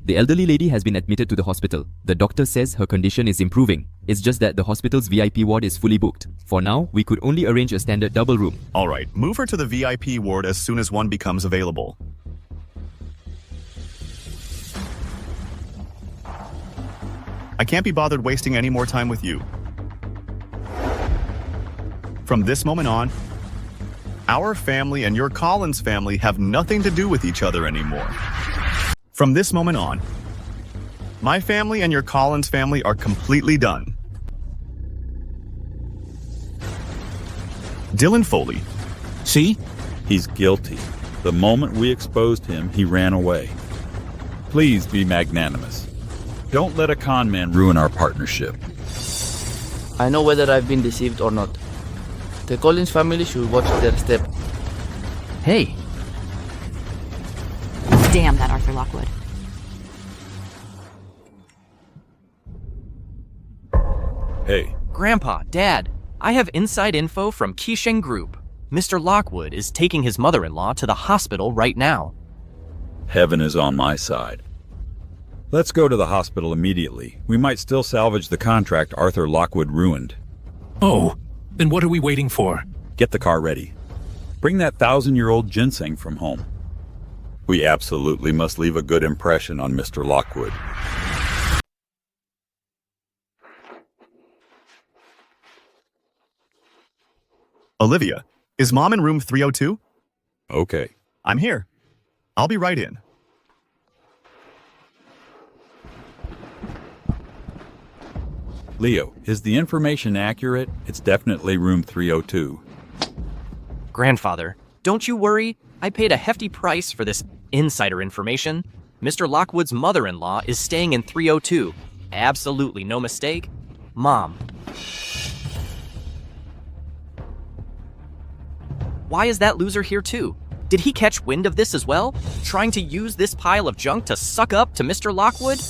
The elderly lady has been admitted to the hospital. The doctor says her condition is improving. It's just that the hospital's VIP ward is fully booked. For now, we could only arrange a standard double room. All right, move her to the VIP ward as soon as one becomes available. I can't be bothered wasting any more time with you. From this moment on, our family and your Collins family have nothing to do with each other anymore. From this moment on, my family and your Collins family are completely done. Dylan Foley. See? He's guilty. The moment we exposed him, he ran away. Please be magnanimous. Don't let a con man ruin our partnership. I know whether I've been deceived or not. The Collins family should watch their step. Hey. Damn that Arthur Lockwood. Hey. Grandpa, Dad, I have inside info from Kishen Group. Mr. Lockwood is taking his mother-in-law to the hospital right now. Heaven is on my side. Let's go to the hospital immediately. We might still salvage the contract Arthur Lockwood ruined. Oh, then what are we waiting for? Get the car ready. Bring that 1,000-year-old ginseng from home. We absolutely must leave a good impression on Mr. Lockwood. Olivia, is Mom in room 302? Okay. I'm here. I'll be right in. Leo, is the information accurate? It's definitely room 302. Grandfather, don't you worry. I paid a hefty price for this insider information. Mr. Lockwood's mother-in-law is staying in 302. Absolutely no mistake. Mom. Why is that loser here too? Did he catch wind of this as well? Trying to use this pile of junk to suck up to Mr. Lockwood?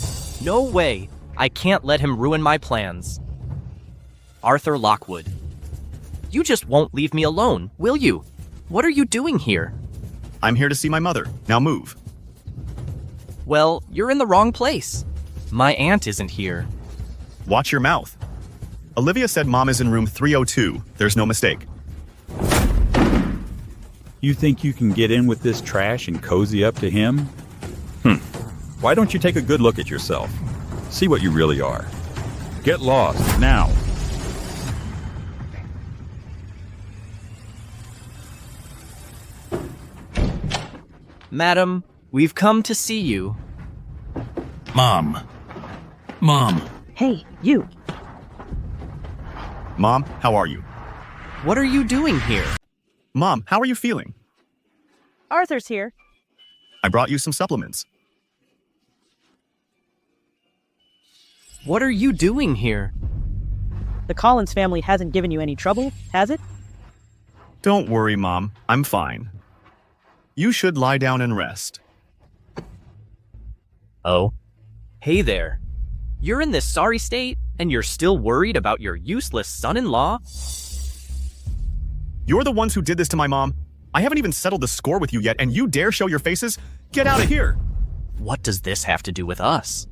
No way. I can't let him ruin my plans. Arthur Lockwood. You just won't leave me alone, will you? What are you doing here? I'm here to see my mother. Now move. Well, you're in the wrong place. My aunt isn't here. Watch your mouth. Olivia said Mom is in room 302. There's no mistake. You think you can get in with this trash and cozy up to him? Why don't you take a good look at yourself? See what you really are. Get lost, now. Madam, we've come to see you. Mom. Mom. Hey, you. Mom, how are you? What are you doing here? Mom, how are you feeling? Arthur's here. I brought you some supplements. What are you doing here? The Collins family hasn't given you any trouble, has it? Don't worry, Mom. I'm fine. You should lie down and rest. Oh? Hey there. You're in this sorry state, and you're still worried about your useless son-in-law? You're the ones who did this to my mom. I haven't even settled the score with you yet, and you dare show your faces? Get out of here! What does this have to do with us?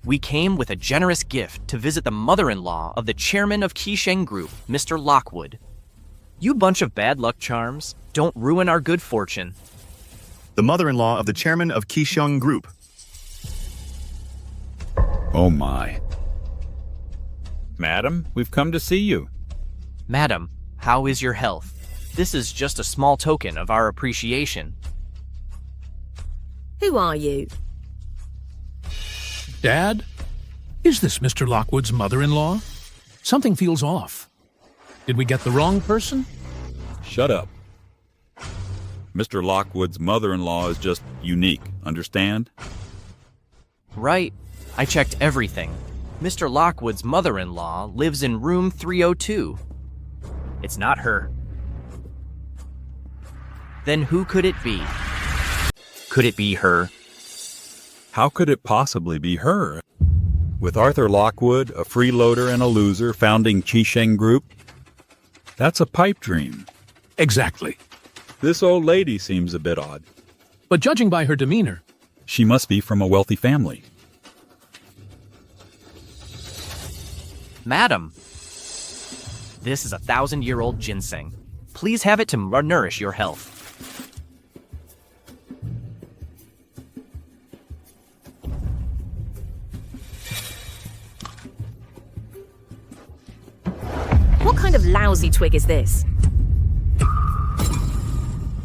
We came with a generous gift to visit the mother-in-law of the chairman of Qisheng Group, Mr. Lockwood. You bunch of bad luck charms, don't ruin our good fortune. The mother-in-law of the chairman of Qisheng Group. Oh my. Madam, we've come to see you. Madam, how is your health? This is just a small token of our appreciation. Who are you? Dad? Is this Mr. Lockwood's mother-in-law? Something feels off. Did we get the wrong person? Shut up. Mr. Lockwood's mother-in-law is just unique, understand? Right. I checked everything. Mr. Lockwood's mother-in-law lives in room 302. It's not her. Then who could it be? Could it be her? How could it possibly be her? With Arthur Lockwood, a freeloader and a loser, founding Qisheng Group? That's a pipe dream. Exactly. This old lady seems a bit odd. But judging by her demeanor... She must be from a wealthy family. Madam, this is a 1,000-year-old ginseng. Please have it to nourish your health. What kind of lousy twig is this?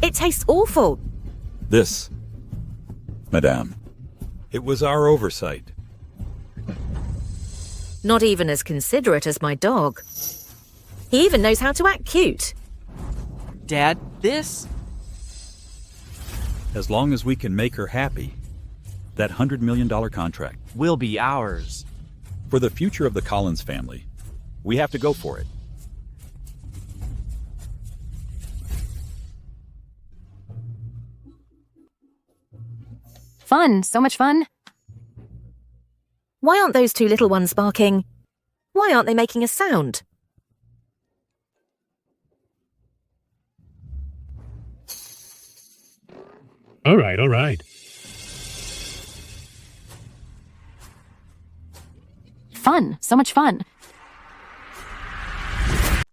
It tastes awful. This, Madame, it was our oversight. Not even as considerate as my dog. He even knows how to act cute. Dad, this? As long as we can make her happy, that $100 million contract will be ours. For the future of the Collins family, we have to go for it. Fun, so much fun. Why aren't those two little ones barking? Why aren't they making a sound? All right. Fun, so much fun.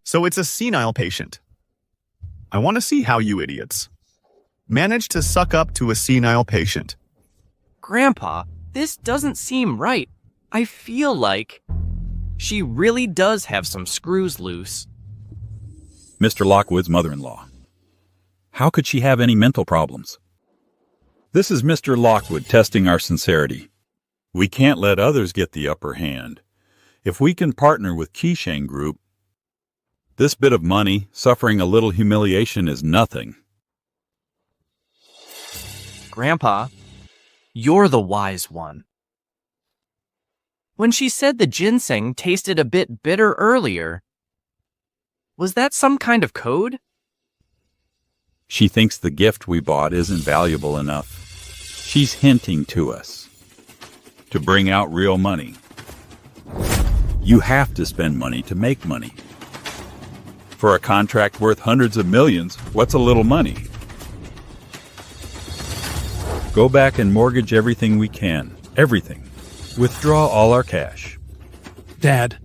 So it's a senile patient. I want to see how you idiots manage to suck up to a senile patient. Grandpa, this doesn't seem right. I feel like she really does have some screws loose. Mr. Lockwood's mother-in-law. How could she have any mental problems? This is Mr. Lockwood testing our sincerity. We can't let others get the upper hand. If we can partner with Qisheng Group, this bit of money, suffering a little humiliation, is nothing. Grandpa, you're the wise one. When she said the ginseng tasted a bit bitter earlier, was that some kind of code? She thinks the gift we bought isn't valuable enough. She's hinting to us. to bring out real money. You have to spend money to make money. For a contract worth hundreds of millions, what's a little money? Go back and mortgage everything we can. Everything. Withdraw all our cash. Dad,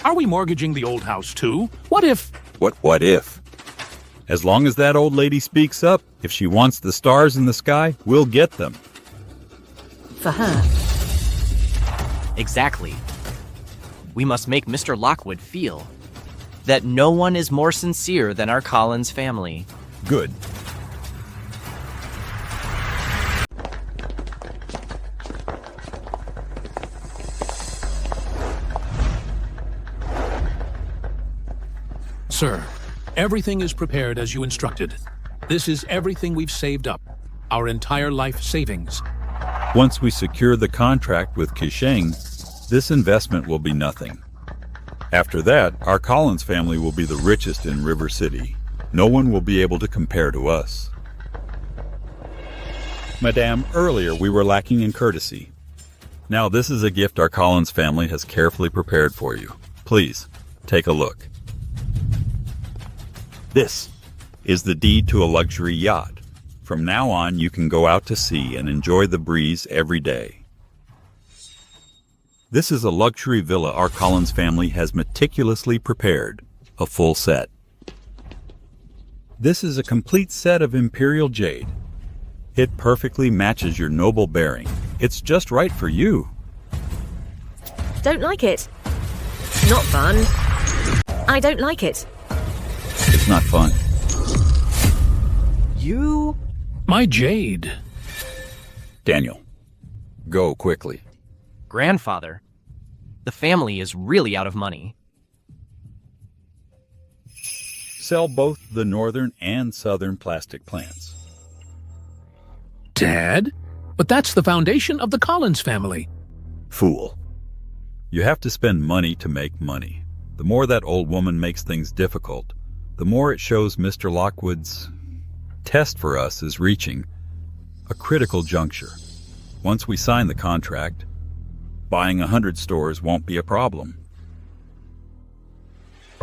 are we mortgaging the old house too? What if... What if? As long as that old lady speaks up, if she wants the stars in the sky, we'll get them. For her. Exactly. We must make Mr. Lockwood feel that no one is more sincere than our Collins family. Good. Sir, everything is prepared as you instructed. This is everything we've saved up. Our entire life savings. Once we secure the contract with Qisheng, this investment will be nothing. After that, our Collins family will be the richest in River City. No one will be able to compare to us. Madame, earlier we were lacking in courtesy. Now this is a gift our Collins family has carefully prepared for you. Please, take a look. This is the deed to a luxury yacht. From now on, you can go out to sea and enjoy the breeze every day. This is a luxury villa our Collins family has meticulously prepared, a full set. This is a complete set of imperial jade. It perfectly matches your noble bearing. It's just right for you. Don't like it. Not fun. I don't like it. It's not fun. You? My jade. Daniel, go quickly. Grandfather, the family is really out of money. Sell both the northern and southern plastic plants. Dad? But that's the foundation of the Collins family. Fool. You have to spend money to make money. The more that old woman makes things difficult, the more it shows Mr. Lockwood's test for us is reaching a critical juncture. Once we sign the contract, buying 100 stores won't be a problem.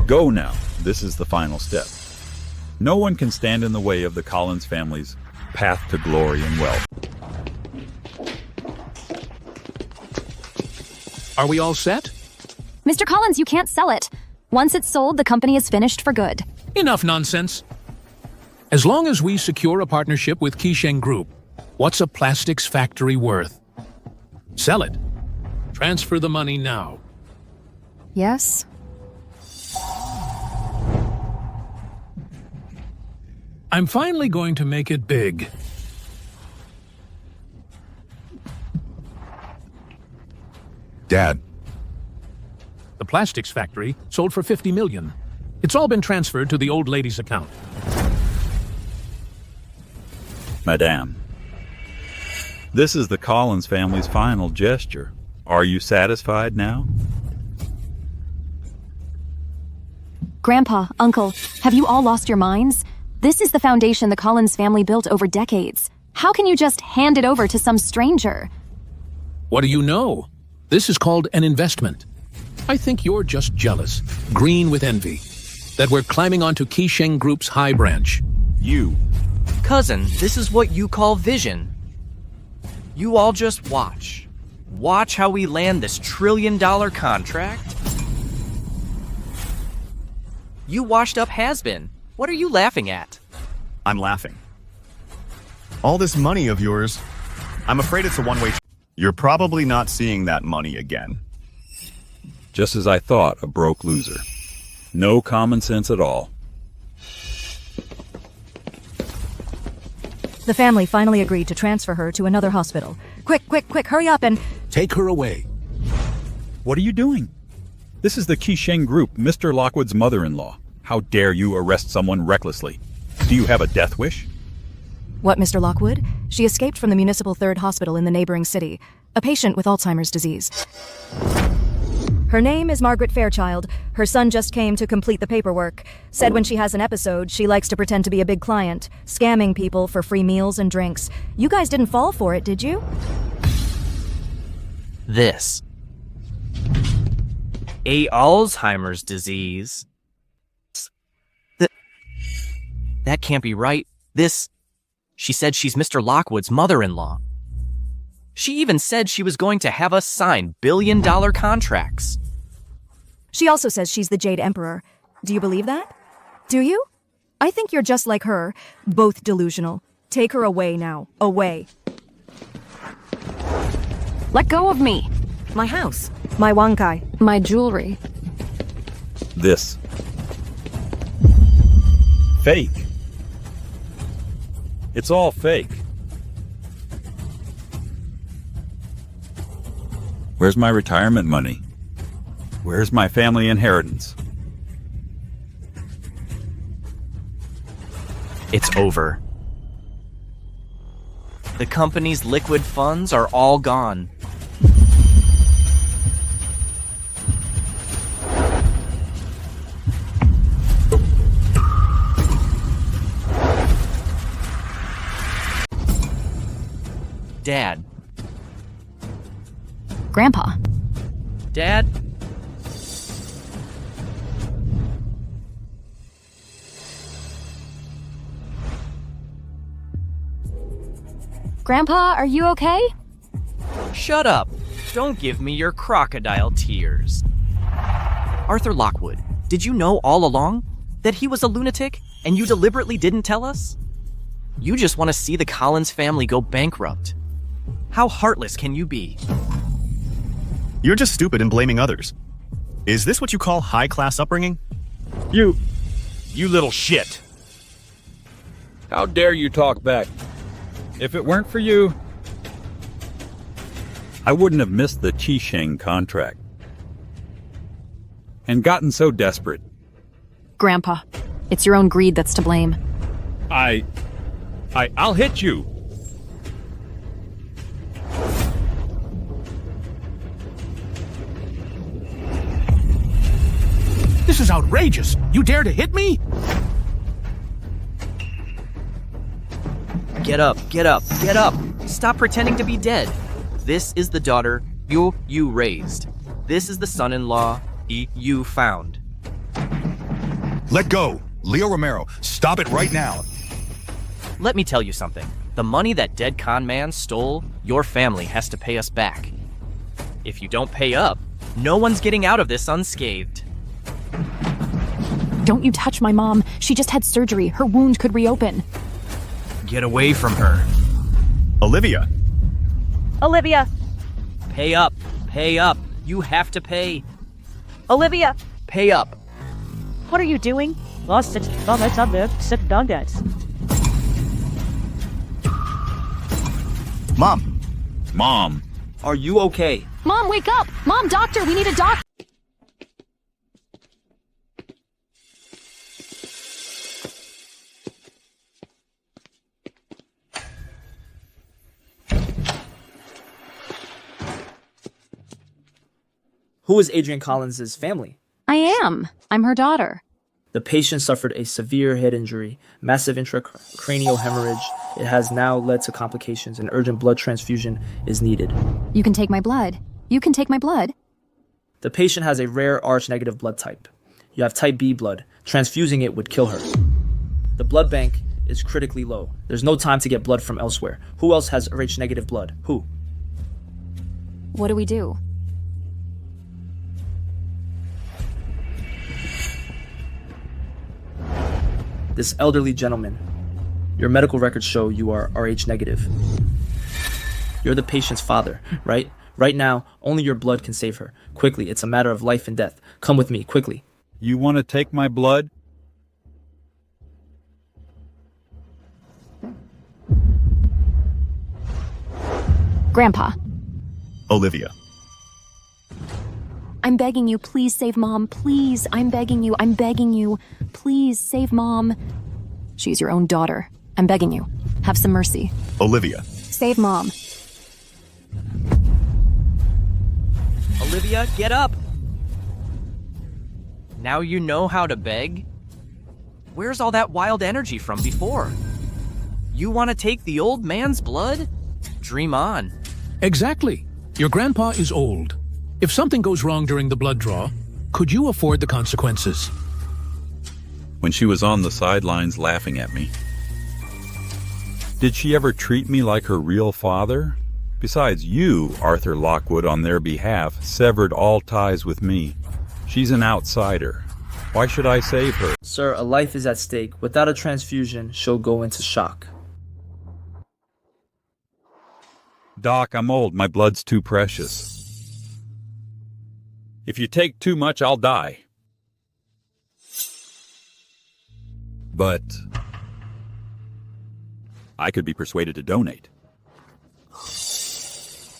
Go now. This is the final step. No one can stand in the way of the Collins family's path to glory and wealth. Are we all set? Mr. Collins, you can't sell it. Once it's sold, the company is finished for good. Enough nonsense. As long as we secure a partnership with Qisheng Group, what's a plastics factory worth? Sell it. Transfer the money now. Yes? I'm finally going to make it big. Dad. The plastics factory sold for $50 million. It's all been transferred to the old lady's account. Madame, this is the Collins family's final gesture. Are you satisfied now? Grandpa, Uncle, have you all lost your minds? This is the foundation the Collins family built over decades. How can you just hand it over to some stranger? What do you know? This is called an investment. I think you're just jealous, green with envy, that we're climbing onto Qisheng Group's high branch. You. Cousin, this is what you call vision. You all just watch. Watch how we land this $1 trillion contract. You washed up has-been. What are you laughing at? I'm laughing. All this money of yours, I'm afraid it's a one-way. You're probably not seeing that money again. Just as I thought, a broke loser. No common sense at all. The family finally agreed to transfer her to another hospital. Quick, hurry up and... Take her away. What are you doing? This is the Qisheng Group, Mr. Lockwood's mother-in-law. How dare you arrest someone recklessly? Do you have a death wish? What, Mr. Lockwood? She escaped from the Municipal 3rd Hospital in the neighboring city. A patient with Alzheimer's disease. Her name is Margaret Fairchild. Her son just came to complete the paperwork. Said when she has an episode, she likes to pretend to be a big client, scamming people for free meals and drinks. You guys didn't fall for it, did you? This. A Alzheimer's disease. That can't be right. This. She said she's Mr. Lockwood's mother-in-law. She even said she was going to have us sign billion-dollar contracts. She also says she's the Jade Emperor. Do you believe that? Do you? I think you're just like her, both delusional. Take her away now. Away. Let go of me. My house. My wankai. My jewelry. This. Fake. It's all fake. Where's my retirement money? Where's my family inheritance? It's over. The company's liquid funds are all gone. Dad. Grandpa. Dad? Grandpa, are you okay? Shut up. Don't give me your crocodile tears. Arthur Lockwood, did you know all along that he was a lunatic and you deliberately didn't tell us? You just want to see the Collins family go bankrupt. How heartless can you be? You're just stupid and blaming others. Is this what you call high-class upbringing? You little shit. How dare you talk back? If it weren't for you, I wouldn't have missed the Qisheng contract and gotten so desperate. Grandpa, it's your own greed that's to blame. I'll hit you. This is outrageous. You dare to hit me? Get up, get up, get up. Stop pretending to be dead. This is the daughter you raised. This is the son-in-law you found. Let go. Leo Romero, stop it right now. Let me tell you something. The money that dead con man stole, your family has to pay us back. If you don't pay up, no one's getting out of this unscathed. Don't you touch my mom. She just had surgery. Her wound could reopen. Get away from her. Olivia. Olivia! Pay up. Pay up. You have to pay. Olivia! Pay up. What are you doing? Sit down, Dad. Mom. Are you okay? Mom, wake up! Mom, doctor, we need a doctor! Who is Adrian Collins' family? I am. I'm her daughter. The patient suffered a severe head injury, massive intracranial hemorrhage. It has now led to complications. An urgent blood transfusion is needed. You can take my blood. You can take my blood. The patient has a rare Rh-negative blood type. You have type B blood. Transfusing it would kill her. The blood bank is critically low. There's no time to get blood from elsewhere. Who else has Rh-negative blood? Who? What do we do? This elderly gentleman. Your medical records show you are Rh negative. You're the patient's father, right? Right now, only your blood can save her. Quickly, it's a matter of life and death. Come with me, quickly. You want to take my blood? Grandpa. Olivia. I'm begging you, please save Mom. Please, I'm begging you. Please save Mom. She's your own daughter. I'm begging you. Have some mercy. Olivia. Save Mom. Olivia, get up! Now you know how to beg? Where's all that wild energy from before? You want to take the old man's blood? Dream on. Exactly. Your grandpa is old. If something goes wrong during the blood draw, could you afford the consequences? When she was on the sidelines laughing at me. Did she ever treat me like her real father? Besides, you, Arthur Lockwood, on their behalf, severed all ties with me. She's an outsider. Why should I save her? Sir, a life is at stake. Without a transfusion, she'll go into shock. Doc, I'm old. My blood's too precious. If you take too much, I'll die. But I could be persuaded to donate.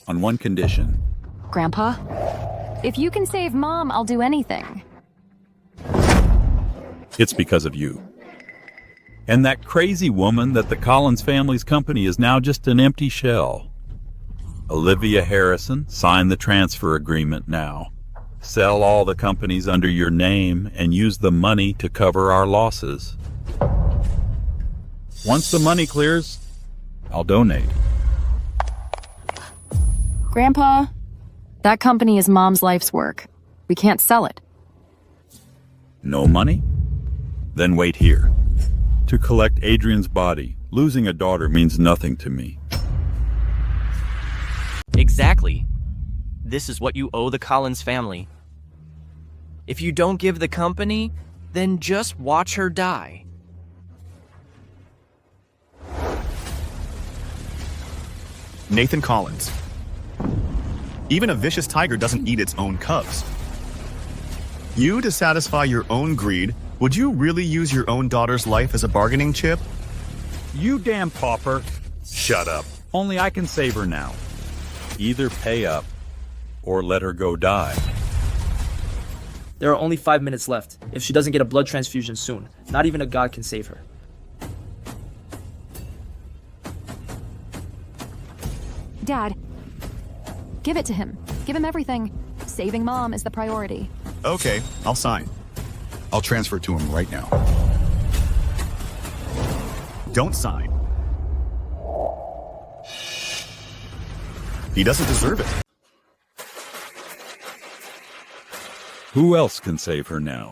On one condition. Grandpa, if you can save Mom, I'll do anything. It's because of you. And that crazy woman that the Collins family's company is now just an empty shell. Olivia Harrison, sign the transfer agreement now. Sell all the companies under your name and use the money to cover our losses. Once the money clears, I'll donate. Grandpa, that company is Mom's life's work. We can't sell it. No money? Then wait here. To collect Adrian's body, losing a daughter means nothing to me. Exactly. This is what you owe the Collins family. If you don't give the company, then just watch her die. Nathan Collins. Even a vicious tiger doesn't eat its own cubs. You, to satisfy your own greed, would you really use your own daughter's life as a bargaining chip? You damn pauper. Shut up. Only I can save her now. Either pay up, or let her go die. There are only 5 minutes left. If she doesn't get a blood transfusion soon, not even a god can save her. Dad, give it to him. Give him everything. Saving Mom is the priority. Okay, I'll sign. I'll transfer to him right now. Don't sign. He doesn't deserve it. Who else can save her now?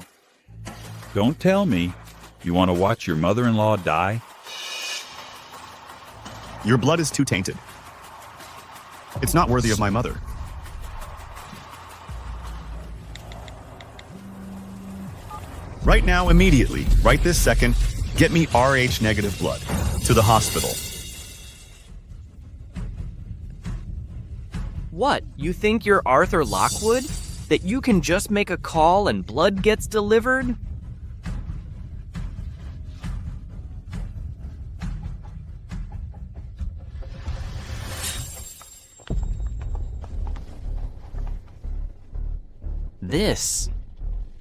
Don't tell me. You want to watch your mother-in-law die? Your blood is too tainted. It's not worthy of my mother. Right now, immediately, right this second, get me Rh negative blood. To the hospital. What, you think you're Arthur Lockwood? That you can just make a call and blood gets delivered? This.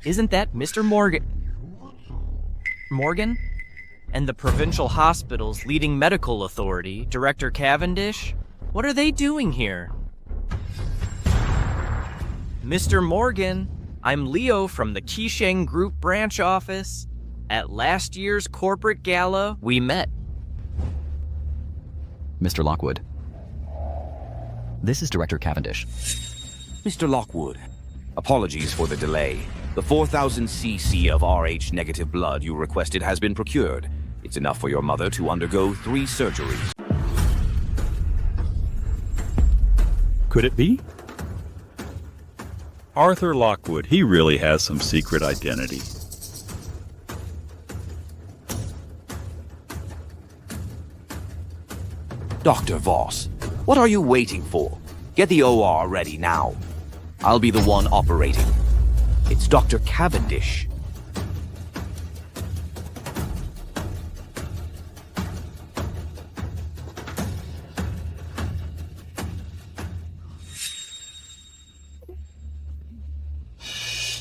Isn't that Mr. Morgan? Morgan? And the provincial hospital's leading medical authority, Director Cavendish? What are they doing here? Mr. Morgan, I'm Leo from the Qisheng Group branch office. At last year's corporate gala, we met. Mr. Lockwood. This is Director Cavendish. Mr. Lockwood, apologies for the delay. The 4,000 cc of Rh negative blood you requested has been procured. It's enough for your mother to undergo 3 surgeries. Could it be? Arthur Lockwood, he really has some secret identity. Dr. Voss, what are you waiting for? Get the OR ready now. I'll be the one operating. It's Dr. Cavendish.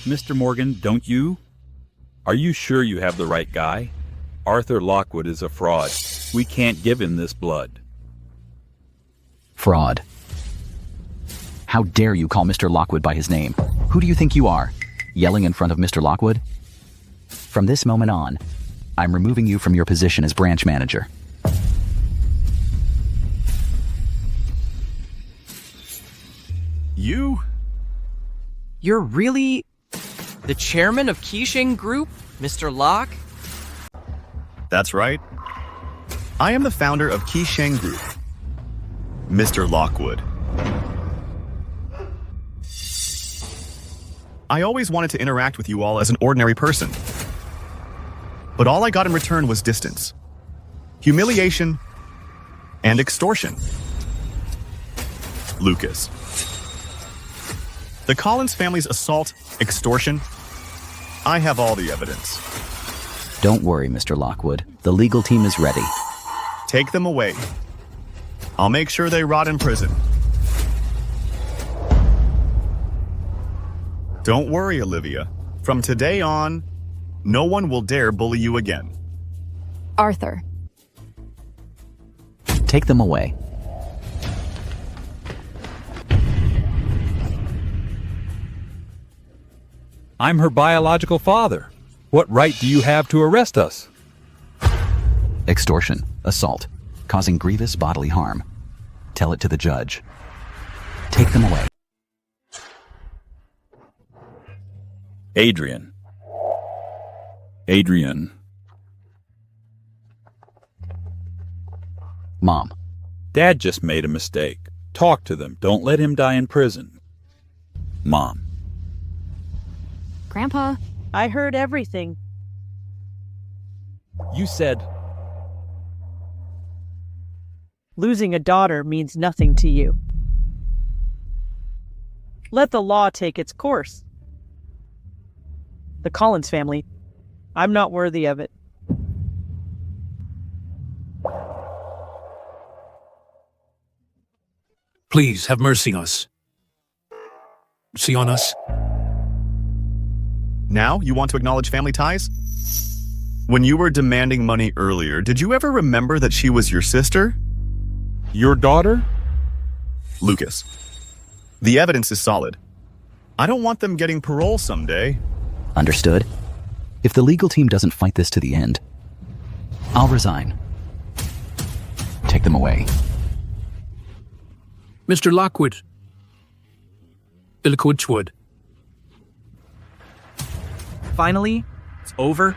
Mr. Morgan, don't you? Are you sure you have the right guy? Arthur Lockwood is a fraud. We can't give him this blood. Fraud. How dare you call Mr. Lockwood by his name? Who do you think you are? Yelling in front of Mr. Lockwood? From this moment on, I'm removing you from your position as branch manager. You? You're really the chairman of Qisheng Group, Mr. Locke? That's right. I am the founder of Qisheng Group, Mr. Lockwood. I always wanted to interact with you all as an ordinary person. But all I got in return was distance, humiliation, and extortion. Lucas. The Collins family's assault, extortion, I have all the evidence. Don't worry, Mr. Lockwood. The legal team is ready. Take them away. I'll make sure they rot in prison. Don't worry, Olivia. From today on, no one will dare bully you again. Arthur. Take them away. I'm her biological father. What right do you have to arrest us? Extortion, assault, causing grievous bodily harm. Tell it to the judge. Take them away. Adrian. Adrian. Mom. Dad just made a mistake. Talk to them. Don't let him die in prison. Mom. Grandpa. I heard everything. You said... Losing a daughter means nothing to you. Let the law take its course. The Collins family, I'm not worthy of it. Please have mercy on us. See on us. Now you want to acknowledge family ties? When you were demanding money earlier, did you ever remember that she was your sister? Your daughter? Lucas. The evidence is solid. I don't want them getting parole someday. Understood? If the legal team doesn't fight this to the end, I'll resign. Take them away. Mr. Lockwood. Illiquidwood. Finally, it's over.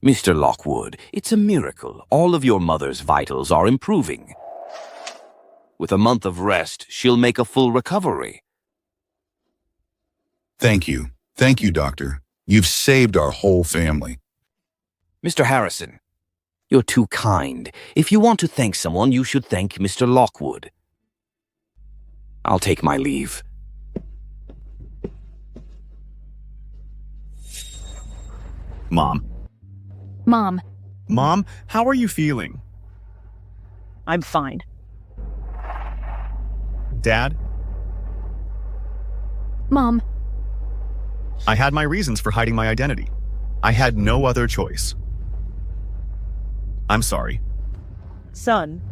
Mr. Lockwood, it's a miracle. All of your mother's vitals are improving. With a month of rest, she'll make a full recovery. Thank you. Thank you, Doctor. You've saved our whole family. Mr. Harrison, you're too kind. If you want to thank someone, you should thank Mr. Lockwood. I'll take my leave. Mom. Mom. Mom, how are you feeling? I'm fine. Dad? Mom. I had my reasons for hiding my identity. I had no other choice. I'm sorry. Son.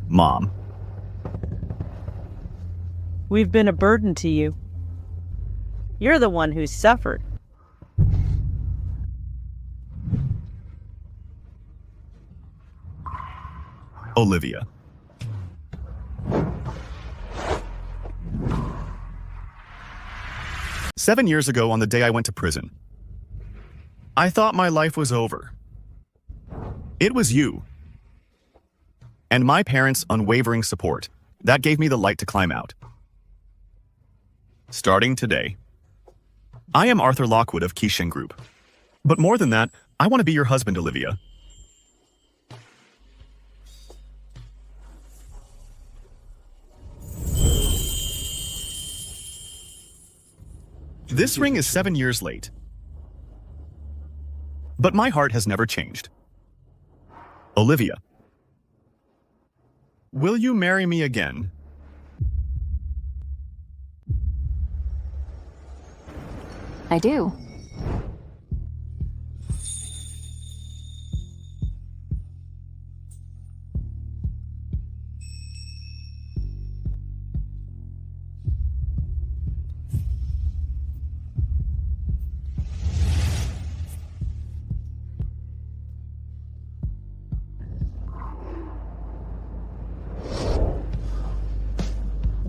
Mom. We've been a burden to you. You're the one who's suffered. Olivia. "7 years ago on the day I went to prison, I thought my life was over. It was you and my parents' unwavering support that gave me the light to climb out. Starting today, I am Arthur Lockwood of Qisheng Group. But more than that, I want to be your husband, Olivia. This ring is 7 years late. But my heart has never changed. Olivia, will you marry me again?" I do.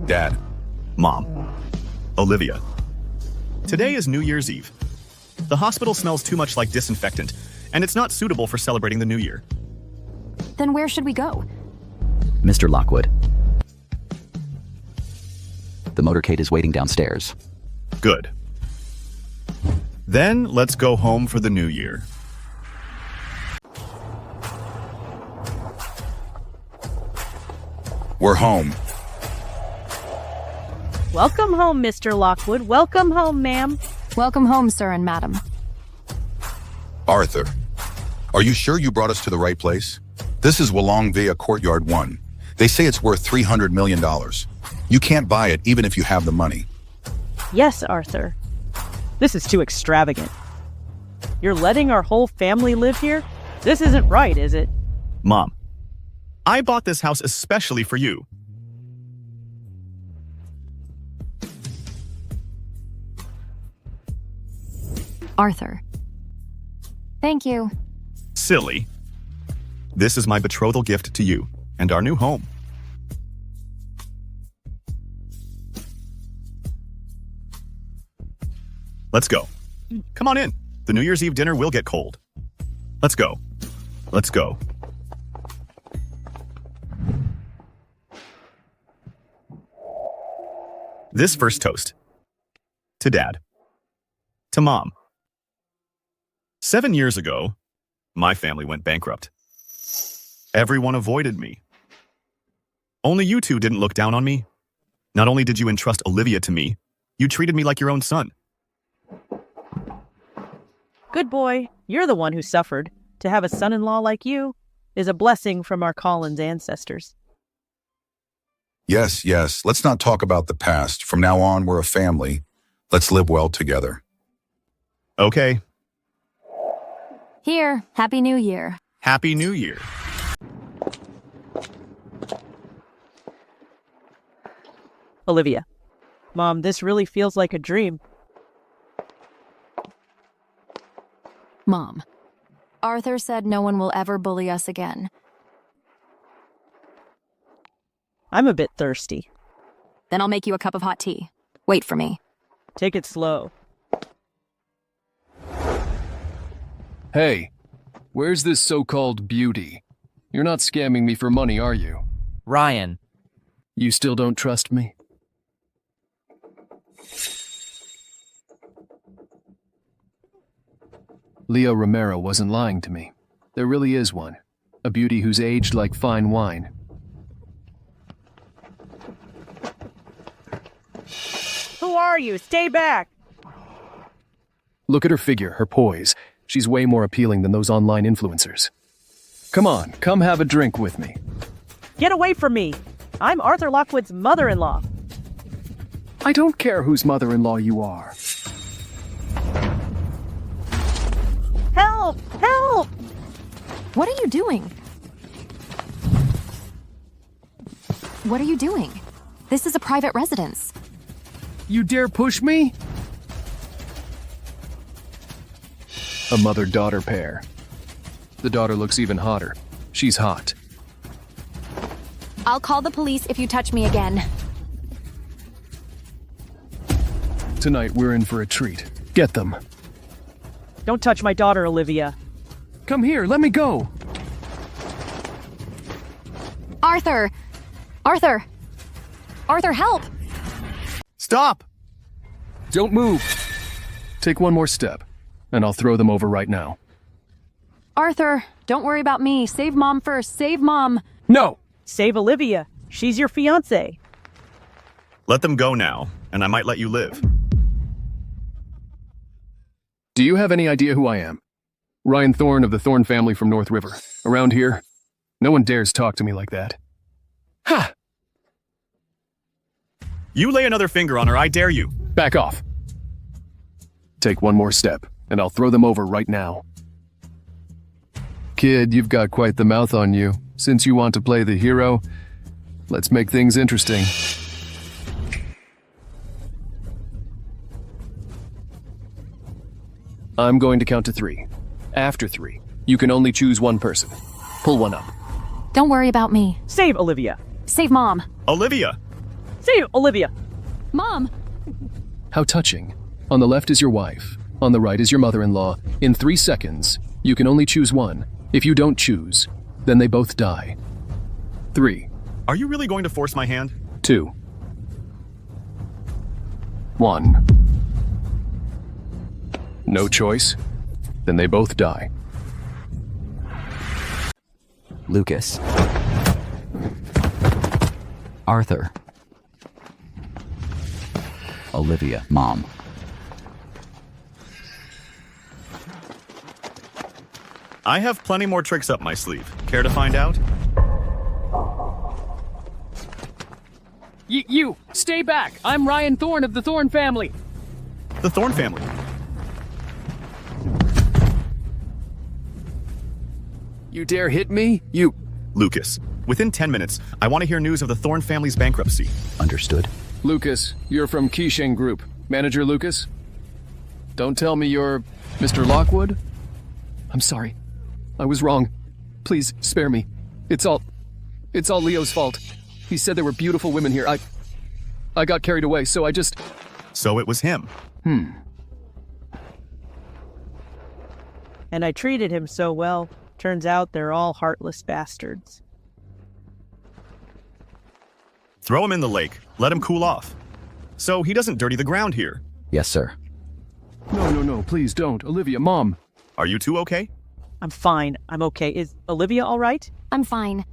Dad, Mom. Olivia. Today is New Year's Eve. The hospital smells too much like disinfectant, and it's not suitable for celebrating the new year. Then where should we go? Mr. Lockwood. The motorcade is waiting downstairs. Good. Then let's go home for the new year. We're home. Welcome home, Mr. Lockwood. Welcome home, ma'am. Welcome home, sir and madam. Arthur, are you sure you brought us to the right place? This is Wolong Via Courtyard 1. They say it's worth $300 million. You can't buy it even if you have the money. Yes, Arthur. This is too extravagant. You're letting our whole family live here? This isn't right, is it? Mom, I bought this house especially for you. Arthur. Thank you. Silly. This is my betrothal gift to you and our new home. Let's go. Come on in. The New Year's Eve dinner will get cold. Let's go. Let's go. This first toast. To Dad. To Mom. 7 years ago, my family went bankrupt. Everyone avoided me. Only you two didn't look down on me. Not only did you entrust Olivia to me, you treated me like your own son. Good boy. You're the one who suffered. To have a son-in-law like you is a blessing from our Collins ancestors. Yes, yes. Let's not talk about the past. From now on, we're a family. Let's live well together. Okay. Here, Happy New Year. Happy New Year. Olivia. Mom, this really feels like a dream. Mom. Arthur said no one will ever bully us again. I'm a bit thirsty. Then I'll make you a cup of hot tea. Wait for me. Take it slow. Hey, where's this so-called beauty? You're not scamming me for money, are you? Ryan. You still don't trust me? Leo Romero wasn't lying to me. There really is one. A beauty who's aged like fine wine. Who are you? Stay back! Look at her figure, her poise. She's way more appealing than those online influencers. Come on, come have a drink with me. Get away from me! I'm Arthur Lockwood's mother-in-law. I don't care whose mother-in-law you are. Help! Help! What are you doing? What are you doing? This is a private residence. You dare push me? A mother-daughter pair. The daughter looks even hotter. She's hot. I'll call the police if you touch me again. Tonight we're in for a treat. Get them. Don't touch my daughter, Olivia. Come here, let me go. Arthur! Arthur! Arthur, help! Stop! Don't move. Take one more step, and I'll throw them over right now. Arthur, don't worry about me. Save Mom first. Save Mom. No! Save Olivia. She's your fiancé. Let them go now, and I might let you live. Do you have any idea who I am? Ryan Thorne of the Thorne family from North River. Around here, no one dares talk to me like that. Ha! You lay another finger on her, I dare you. Back off. Take one more step, and I'll throw them over right now. Kid, you've got quite the mouth on you. Since you want to play the hero, let's make things interesting. I'm going to count to 3. After 3, you can only choose one person. Pull one up. Don't worry about me. Save Olivia. Save Mom. Olivia! Save Olivia. Mom! How touching. On the left is your wife. On the right is your mother-in-law. In 3 seconds, you can only choose one. If you don't choose, then they both die. 3. Are you really going to force my hand? 2. 1. No choice? Then they both die. Lucas. Arthur. Olivia, Mom. I have plenty more tricks up my sleeve. Care to find out? You! Stay back! I'm Ryan Thorne of the Thorne family! The Thorne family? You dare hit me? You... Lucas, within 10 minutes, I want to hear news of the Thorne family's bankruptcy. Understood. Lucas, you're from Keisheng Group. Manager Lucas? Don't tell me you're Mr. Lockwood? I'm sorry. I was wrong. Please, spare me. It's all Leo's fault. He said there were beautiful women here. I got carried away, so I just... So it was him. And I treated him so well. Turns out they're all heartless bastards. Throw him in the lake. Let him cool off. So he doesn't dirty the ground here. Yes, sir. No, please don't. Olivia, Mom. Are you two okay? I'm fine. I'm okay. Is Olivia all right? I'm fine.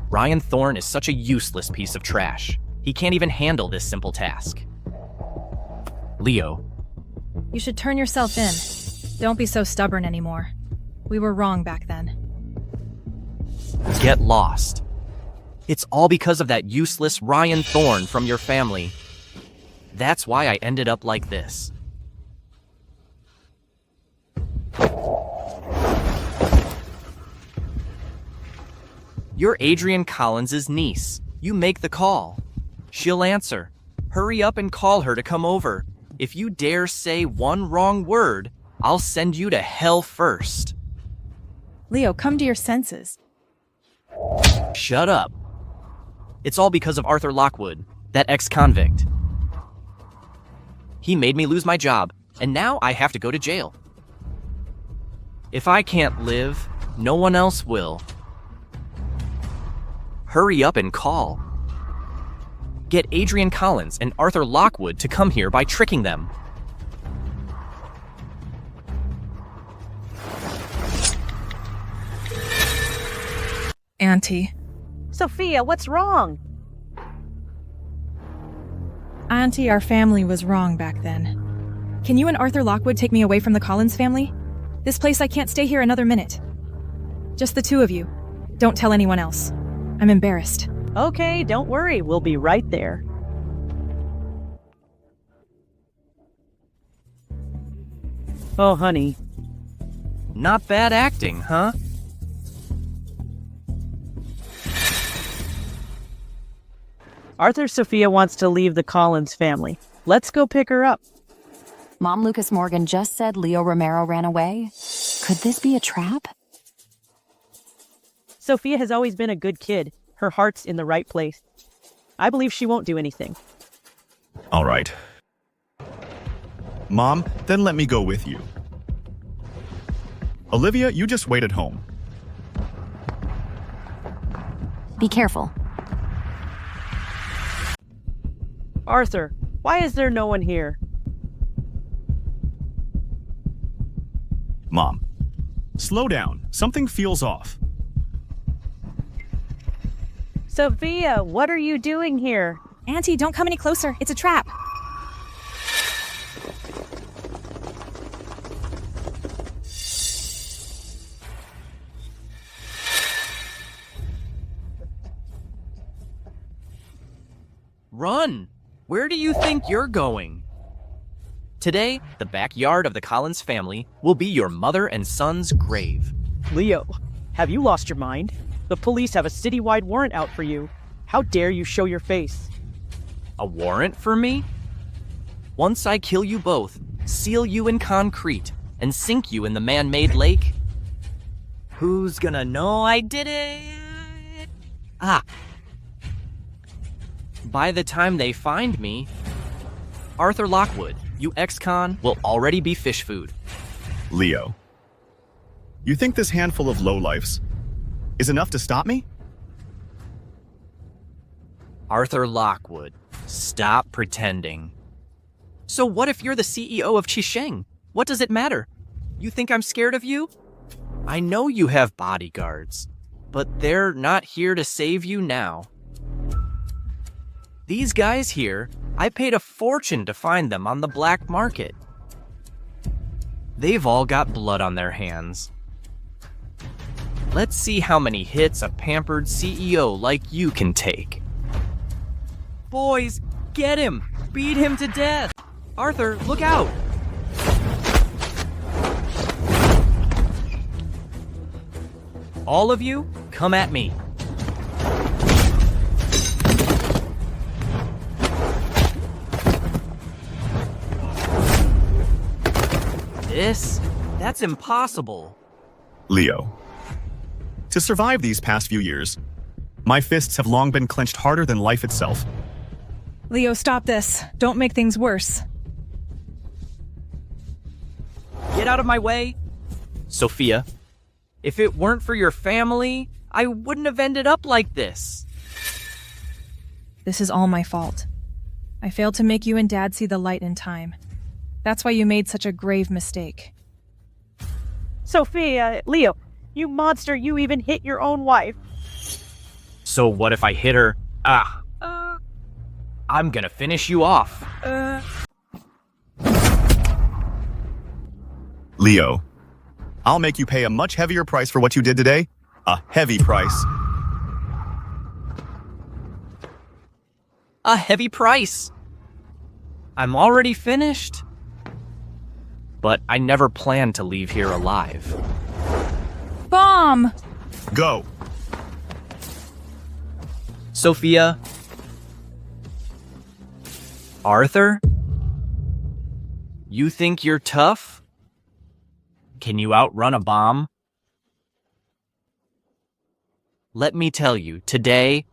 Ryan Thorne is such a useless piece of trash. He can't even handle this simple task. Leo. You should turn yourself in. Don't be so stubborn anymore. We were wrong back then. Get lost. It's all because of that useless Ryan Thorne from your family. That's why I ended up like this. You're Adrian Collins' niece. You make the call. She'll answer. Hurry up and call her to come over. If you dare say one wrong word, I'll send you to hell first. Leo, come to your senses. Shut up. It's all because of Arthur Lockwood, that ex-convict. He made me lose my job, and now I have to go to jail. If I can't live, no one else will. Hurry up and call. Get Adrian Collins and Arthur Lockwood to come here by tricking them. Auntie. Sophia, what's wrong? Auntie, our family was wrong back then. Can you and Arthur Lockwood take me away from the Collins family? This place, I can't stay here another minute. Just the two of you. Don't tell anyone else. I'm embarrassed. Okay, don't worry. We'll be right there. Oh, honey. Not bad acting, huh? Arthur Sophia wants to leave the Collins family. Let's go pick her up. Mom Lucas Morgan just said Leo Romero ran away. Could this be a trap? Sophia has always been a good kid. Her heart's in the right place. I believe she won't do anything. All right. Mom, then let me go with you. Olivia, you just wait at home. Be careful. Arthur, why is there no one here? Mom, slow down. Something feels off. Sophia, what are you doing here? Auntie, don't come any closer. It's a trap. Run! Where do you think you're going? Today, the backyard of the Collins family will be your mother and son's grave. Leo, have you lost your mind? The police have a citywide warrant out for you. How dare you show your face? A warrant for me? Once I kill you both, seal you in concrete, and sink you in the man-made lake, Who's gonna know I did it? Ah. By the time they find me, Arthur Lockwood, you ex-con, will already be fish food. Leo, you think this handful of lowlifes is enough to stop me? Arthur Lockwood, stop pretending. So what if you're the CEO of Qisheng? What does it matter? You think I'm scared of you? I know you have bodyguards, but they're not here to save you now. These guys here, I paid a fortune to find them on the black market. They've all got blood on their hands. Let's see how many hits a pampered CEO like you can take. Boys, get him! Beat him to death! Arthur, look out! All of you, come at me. That's impossible. Leo, to survive these past few years, my fists have long been clenched harder than life itself. Leo, stop this. Don't make things worse. Get out of my way. Sophia, if it weren't for your family, I wouldn't have ended up like this. This is all my fault. I failed to make you and Dad see the light in time. That's why you made such a grave mistake. Sophia, Leo, you monster, you even hit your own wife. So what if I hit her? I'm gonna finish you off. Leo, I'll make you pay a much heavier price for what you did today. A heavy price. A heavy price. I'm already finished. But I never planned to leave here alive. Bomb! Go. Sophia. Arthur? You think you're tough? Can you outrun a bomb? Let me tell you, today,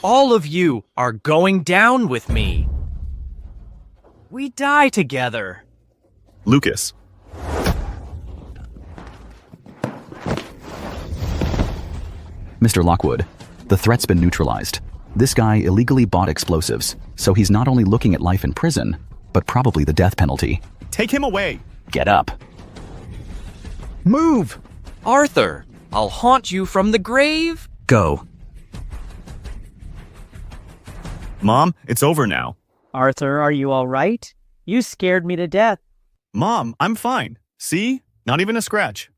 all of you are going down with me. We die together. Lucas. Mr. Lockwood, the threat's been neutralized. This guy illegally bought explosives, so he's not only looking at life in prison, but probably the death penalty. Take him away. Get up. Move! Arthur, I'll haunt you from the grave. Go. Mom, it's over now. Arthur, are you all right? You scared me to death. Mom, I'm fine. See? Not even a scratch.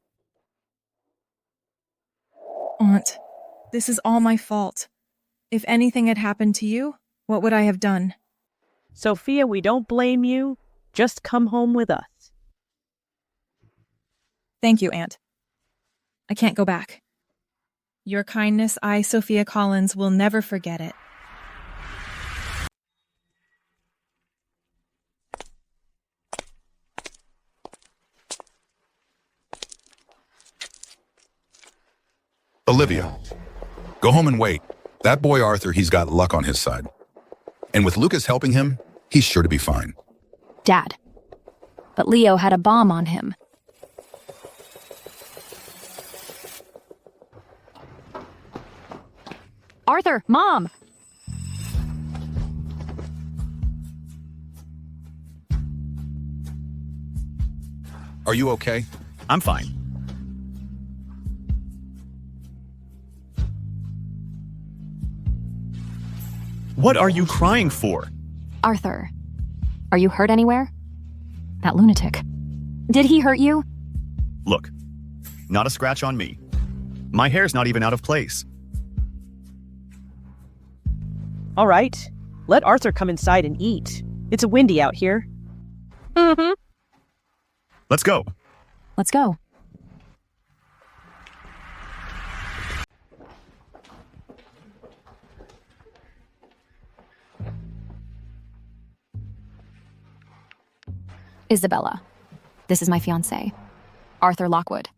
Aunt, this is all my fault. If anything had happened to you, what would I have done? Sophia, we don't blame you. Just come home with us. Thank you, Aunt. I can't go back. Your kindness, I, Sophia Collins, will never forget it. Olivia, go home and wait. That boy Arthur, he's got luck on his side. And with Lucas helping him, he's sure to be fine. Dad. But Leo had a bomb on him. Arthur, Mom! Are you okay? I'm fine. What are you crying for? Arthur, are you hurt anywhere? That lunatic. Did he hurt you? Look, not a scratch on me. My hair's not even out of place. All right, let Arthur come inside and eat. It's windy out here. Mm-hmm. Let's go. Let's go. Isabella. This is my fiancé, Arthur Lockwood.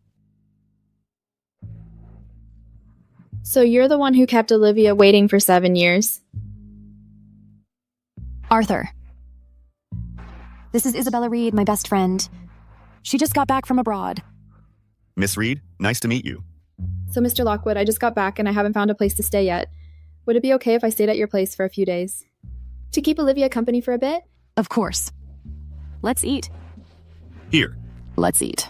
So you're the one who kept Olivia waiting for 7 years. Arthur. This is Isabella Reed, my best friend. She just got back from abroad. Miss Reed, nice to meet you. So Mr. Lockwood, I just got back and I haven't found a place to stay yet. Would it be okay if I stayed at your place for a few days? To keep Olivia company for a bit? Of course. Let's eat. Here. Let's eat.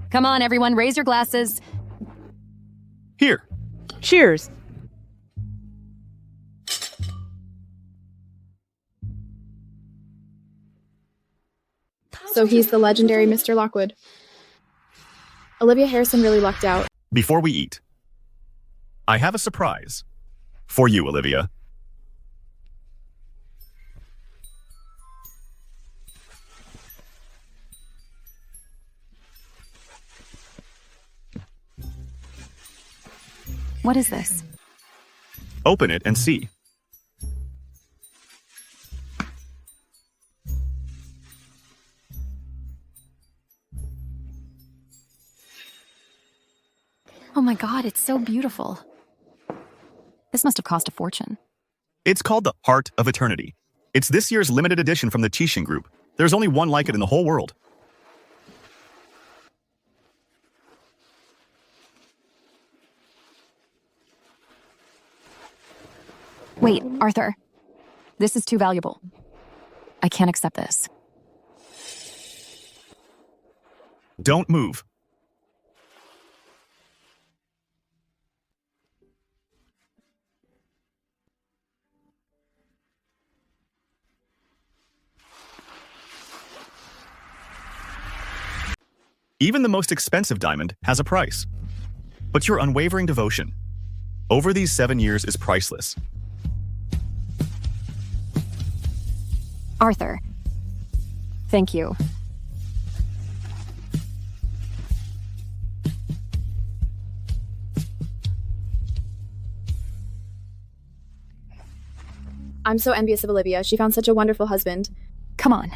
Come on, everyone, raise your glasses. Here. Cheers. So he's the legendary Mr. Lockwood. Olivia Harrison really lucked out. Before we eat, I have a surprise for you, Olivia. What is this? Open it and see. Oh my god, it's so beautiful. This must have cost a fortune. It's called the Heart of Eternity. It's this year's limited edition from the Tishin Group. There's only one like it in the whole world. Wait, Arthur. This is too valuable. I can't accept this. Don't move. Even the most expensive diamond has a price. But your unwavering devotion over these 7 years is priceless. Arthur. Thank you. I'm so envious of Olivia. She found such a wonderful husband. Come on.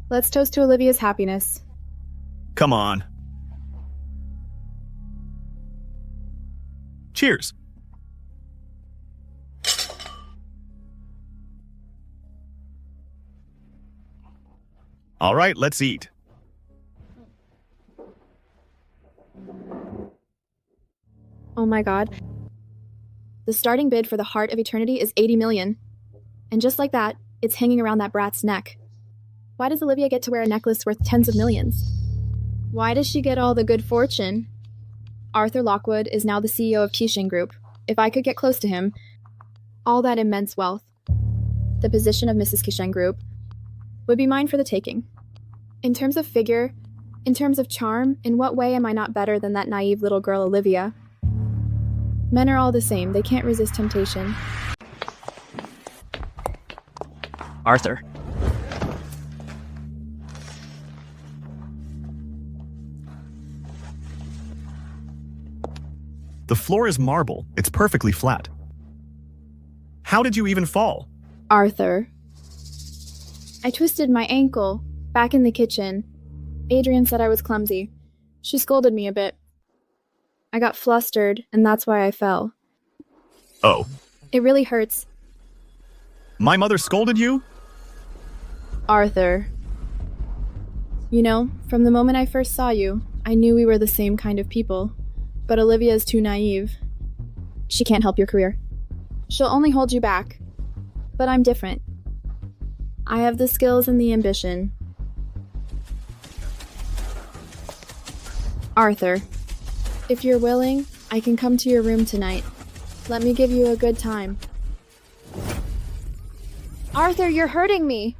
Let's toast to Olivia's happiness. Come on. Cheers. All right, let's eat. Oh my god. The starting bid for the Heart of Eternity is 80 million. And just like that, it's hanging around that brat's neck. Why does Olivia get to wear a necklace worth tens of millions? Why does she get all the good fortune? Arthur Lockwood is now the CEO of Tishin Group. If I could get close to him, all that immense wealth, the position of Mrs. Kishen Group, would be mine for the taking. In terms of figure, in terms of charm, in what way am I not better than that naive little girl Olivia? Men are all the same. They can't resist temptation. Arthur. The floor is marble. It's perfectly flat. How did you even fall? Arthur. I twisted my ankle back in the kitchen. Adrian said I was clumsy. She scolded me a bit. I got flustered, and that's why I fell. Oh. It really hurts. My mother scolded you? Arthur. You know, from the moment I first saw you, I knew we were the same kind of people. But Olivia is too naive. She can't help your career. She'll only hold you back. But I'm different. I have the skills and the ambition. Arthur, if you're willing, I can come to your room tonight. Let me give you a good time. Arthur, you're hurting me!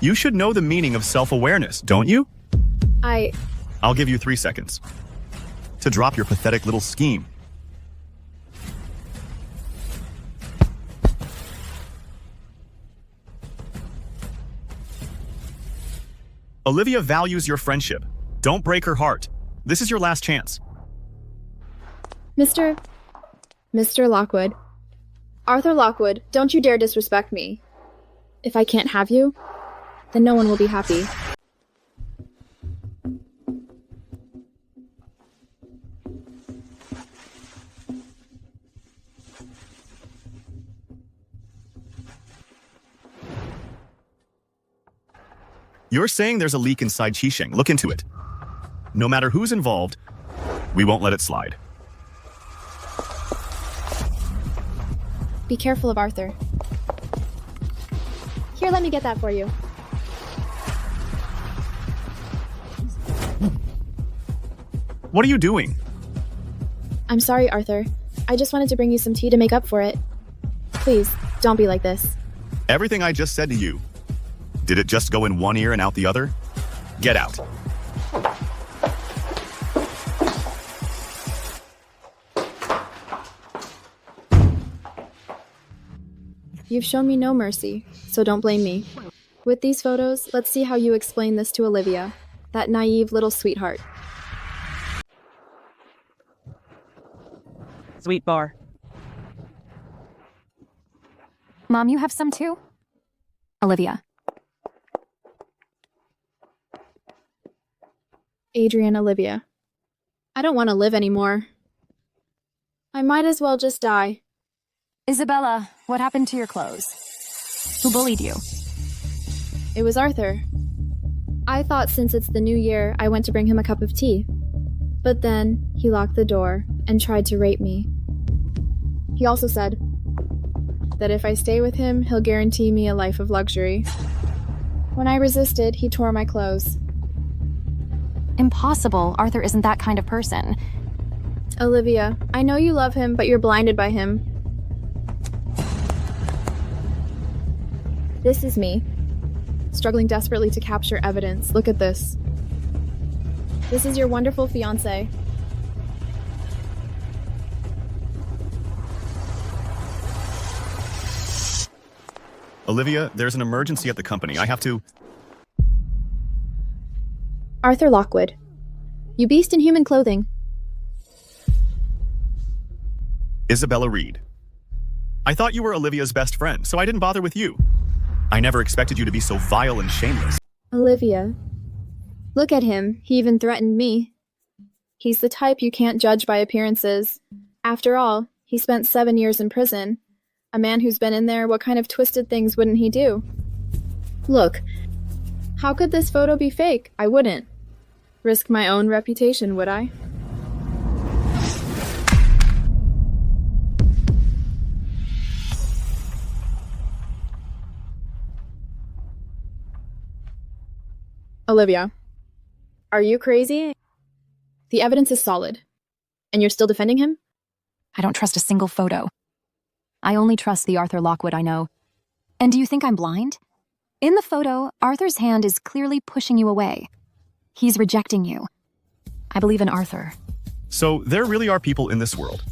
You should know the meaning of self-awareness, don't you? I'll give you 3 seconds to drop your pathetic little scheme. Olivia values your friendship. Don't break her heart. This is your last chance. Mr. Lockwood. Arthur Lockwood, don't you dare disrespect me. If I can't have you, then no one will be happy. You're saying there's a leak inside Qisheng. Look into it. No matter who's involved, we won't let it slide. Be careful of Arthur. Here, let me get that for you. What are you doing? I'm sorry, Arthur. I just wanted to bring you some tea to make up for it. Please, don't be like this. Everything I just said to you, did it just go in one ear and out the other? Get out. You've shown me no mercy, so don't blame me. With these photos, let's see how you explain this to Olivia, that naive little sweetheart. Sweet bar. Mom, you have some too? Olivia. Adrian, Olivia. I don't want to live anymore. I might as well just die. Isabella, what happened to your clothes? Who bullied you? It was Arthur. I thought since it's the new year, I went to bring him a cup of tea. But then, he locked the door and tried to rape me. He also said that if I stay with him, he'll guarantee me a life of luxury. When I resisted, he tore my clothes. Impossible. Arthur isn't that kind of person. Olivia, I know you love him, but you're blinded by him. This is me, struggling desperately to capture evidence. Look at this. This is your wonderful fiancé. Olivia, there's an emergency at the company. I have to... Arthur Lockwood. You beast in human clothing. Isabella Reed. I thought you were Olivia's best friend, so I didn't bother with you. I never expected you to be so vile and shameless. Olivia. Look at him. He even threatened me. He's the type you can't judge by appearances. After all, he spent 7 years in prison. A man who's been in there, what kind of twisted things wouldn't he do? Look, how could this photo be fake? I wouldn't. Risk my own reputation, would I? Olivia, are you crazy? The evidence is solid. And you're still defending him? I don't trust a single photo. I only trust the Arthur Lockwood I know. And do you think I'm blind? In the photo, Arthur's hand is clearly pushing you away. He's rejecting you. I believe in Arthur. So there really are people in this world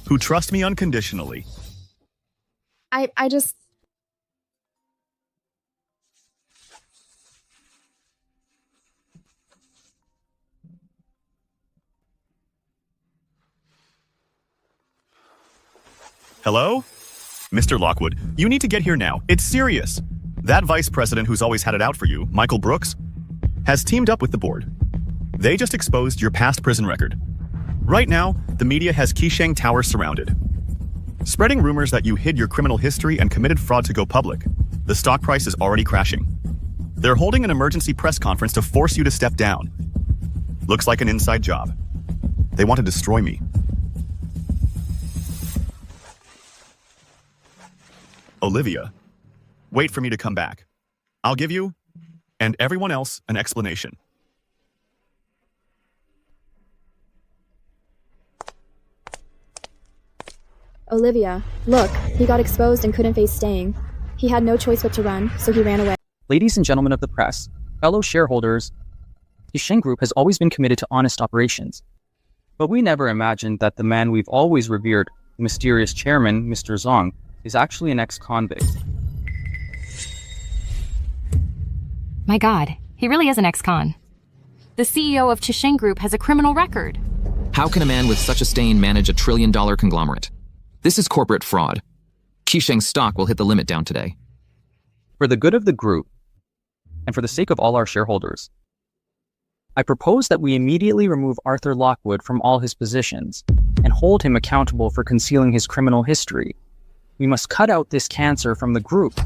who trust me unconditionally. I just... Hello? Mr. Lockwood, you need to get here now. It's serious. That vice president who's always had it out for you, Michael Brooks, has teamed up with the board. They just exposed your past prison record. Right now, the media has Qisheng Tower surrounded, spreading rumors that you hid your criminal history and committed fraud to go public. The stock price is already crashing. They're holding an emergency press conference to force you to step down. Looks like an inside job. They want to destroy me. Olivia, wait for me to come back. I'll give you, and everyone else, an explanation. Olivia, look, he got exposed and couldn't face staying. He had no choice but to run, so he ran away. Ladies and gentlemen of the press, fellow shareholders, the Qisheng Group has always been committed to honest operations. But we never imagined that the man we've always revered, the mysterious chairman, Mr. Zong, is actually an ex-convict. My God, he really is an ex-con. The CEO of Qisheng Group has a criminal record. How can a man with such a stain manage $1 trillion conglomerate? This is corporate fraud. Qisheng's stock will hit the limit down today. For the good of the group, and for the sake of all our shareholders, I propose that we immediately remove Arthur Lockwood from all his positions and hold him accountable for concealing his criminal history. We must cut out this cancer from the group.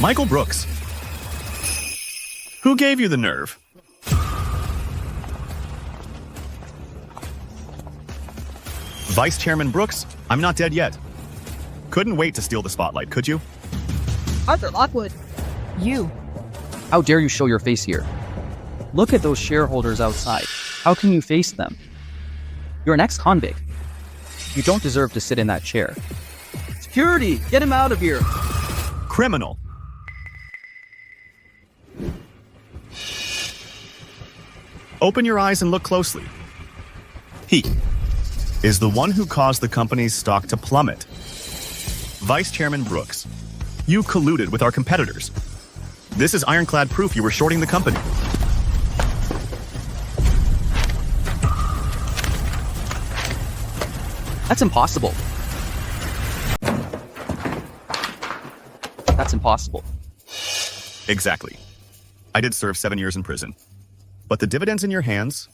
Michael Brooks. Who gave you the nerve? Vice Chairman Brooks, I'm not dead yet. Couldn't wait to steal the spotlight, could you? Arthur Lockwood. You. How dare you show your face here? Look at those shareholders outside. How can you face them? You're an ex-convict. You don't deserve to sit in that chair. Security! Get him out of here! Criminal. Open your eyes and look closely. He is the one who caused the company's stock to plummet. Vice Chairman Brooks, you colluded with our competitors. This is ironclad proof you were shorting the company. That's impossible. That's impossible. Exactly. I did serve 7 years in prison. But the dividends in your hands,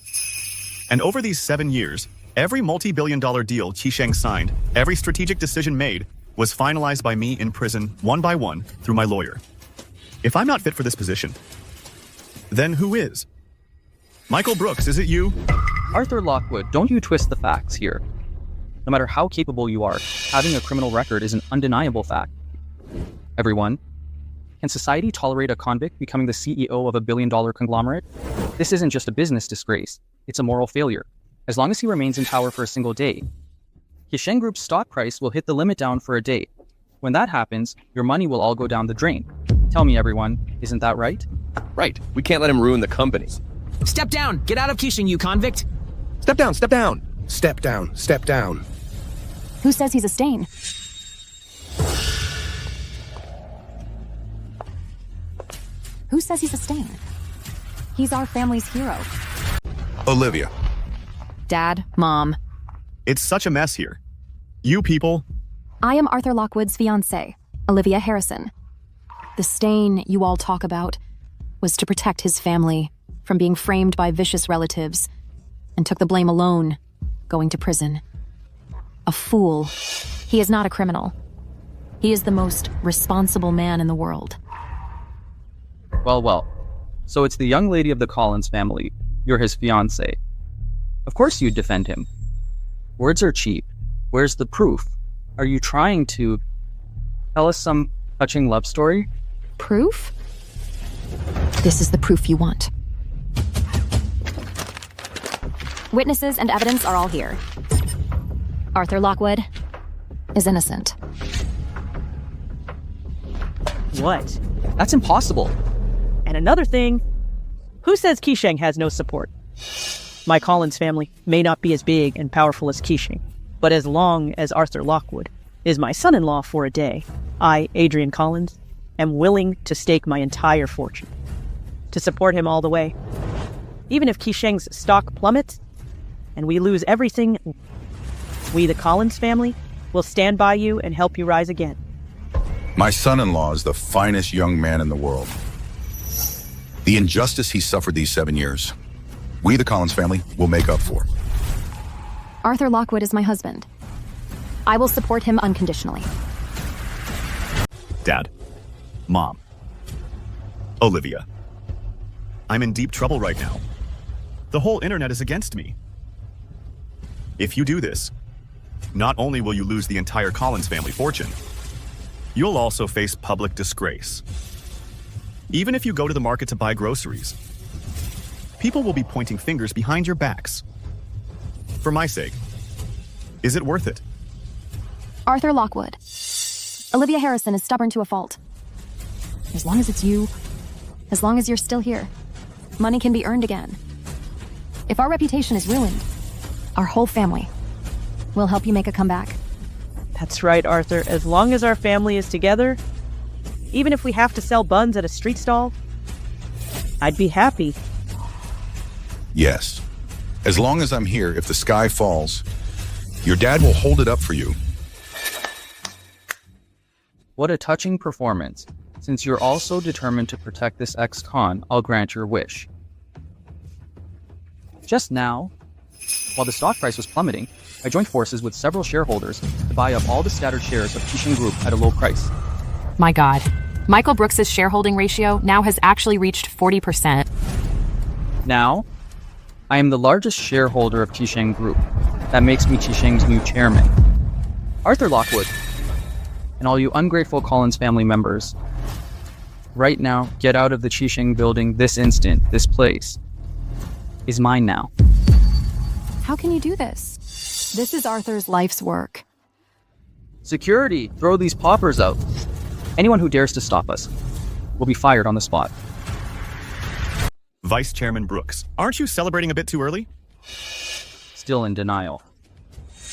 and over these 7 years, every multi-billion-dollar deal Qisheng signed, every strategic decision made, was finalized by me in prison, one by one, through my lawyer. If I'm not fit for this position, then who is? Michael Brooks, is it you? Arthur Lockwood, don't you twist the facts here. No matter how capable you are, having a criminal record is an undeniable fact. Everyone, can society tolerate a convict becoming the CEO of a billion-dollar conglomerate? This isn't just a business disgrace, it's a moral failure. As long as he remains in power for a single day, Qisheng Group's stock price will hit the limit down for a day. When that happens, your money will all go down the drain. Tell me, everyone, isn't that right? Right. We can't let him ruin the company. Step down! Get out of Qisheng, you convict! Step down! Step down! Step down! Step down! Who says he's a stain? Who says he's a stain? He's our family's hero. Olivia. Dad, Mom. It's such a mess here. You people... I am Arthur Lockwood's fiancée, Olivia Harrison. The stain you all talk about was to protect his family from being framed by vicious relatives and took the blame alone, going to prison. A fool. He is not a criminal. He is the most responsible man in the world. Well. So it's the young lady of the Collins family. You're his fiancée. Of course you'd defend him. Words are cheap. Where's the proof? Are you trying to tell us some touching love story? Proof? This is the proof you want. Witnesses and evidence are all here. Arthur Lockwood is innocent. What? That's impossible. And another thing, who says Qisheng has no support? My Collins family may not be as big and powerful as Qisheng, but as long as Arthur Lockwood is my son-in-law for a day, I, Adrian Collins, am willing to stake my entire fortune to support him all the way. Even if Qisheng's stock plummets and we lose everything, we, the Collins family, will stand by you and help you rise again. My son-in-law is the finest young man in the world. The injustice he suffered these 7 years, we, the Collins family, will make up for. Arthur Lockwood is my husband. I will support him unconditionally. Dad. Mom. Olivia. I'm in deep trouble right now. The whole internet is against me. If you do this, not only will you lose the entire Collins family fortune, you'll also face public disgrace. Even if you go to the market to buy groceries, people will be pointing fingers behind your backs. For my sake, is it worth it? Arthur Lockwood. Olivia Harrison is stubborn to a fault. As long as it's you, as long as you're still here, money can be earned again. If our reputation is ruined, our whole family will help you make a comeback. That's right, Arthur. As long as our family is together, even if we have to sell buns at a street stall, I'd be happy. Yes. As long as I'm here, if the sky falls, your dad will hold it up for you. What a touching performance. Since you're also determined to protect this ex-con, I'll grant your wish. Just now, while the stock price was plummeting, I joined forces with several shareholders to buy up all the scattered shares of Qixing Group at a low price. My God. Michael Brooks's shareholding ratio now has actually reached 40%. Now, I am the largest shareholder of Qixing Group. That makes me Qixing's new chairman. Arthur Lockwood, and all you ungrateful Collins family members, right now, get out of the Qixing building this instant. This place is mine now. How can you do this? This is Arthur's life's work. Security, throw these paupers out. Anyone who dares to stop us will be fired on the spot. Vice Chairman Brooks, aren't you celebrating a bit too early? Still in denial.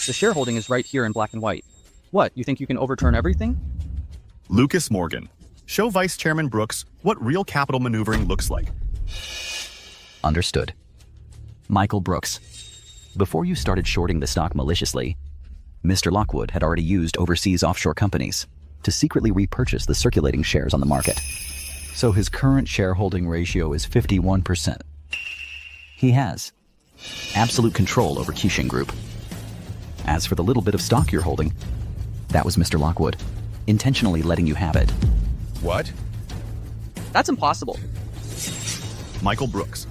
The shareholding is right here in black and white. What, you think you can overturn everything? Lucas Morgan, show Vice Chairman Brooks what real capital maneuvering looks like. Understood. Michael Brooks, before you started shorting the stock maliciously, Mr. Lockwood had already used overseas offshore companies to secretly repurchase the circulating shares on the market. So his current shareholding ratio is 51%. He has absolute control over Qixing Group. As for the little bit of stock you're holding, that was Mr. Lockwood, intentionally letting you have it. What? That's impossible. Michael Brooks,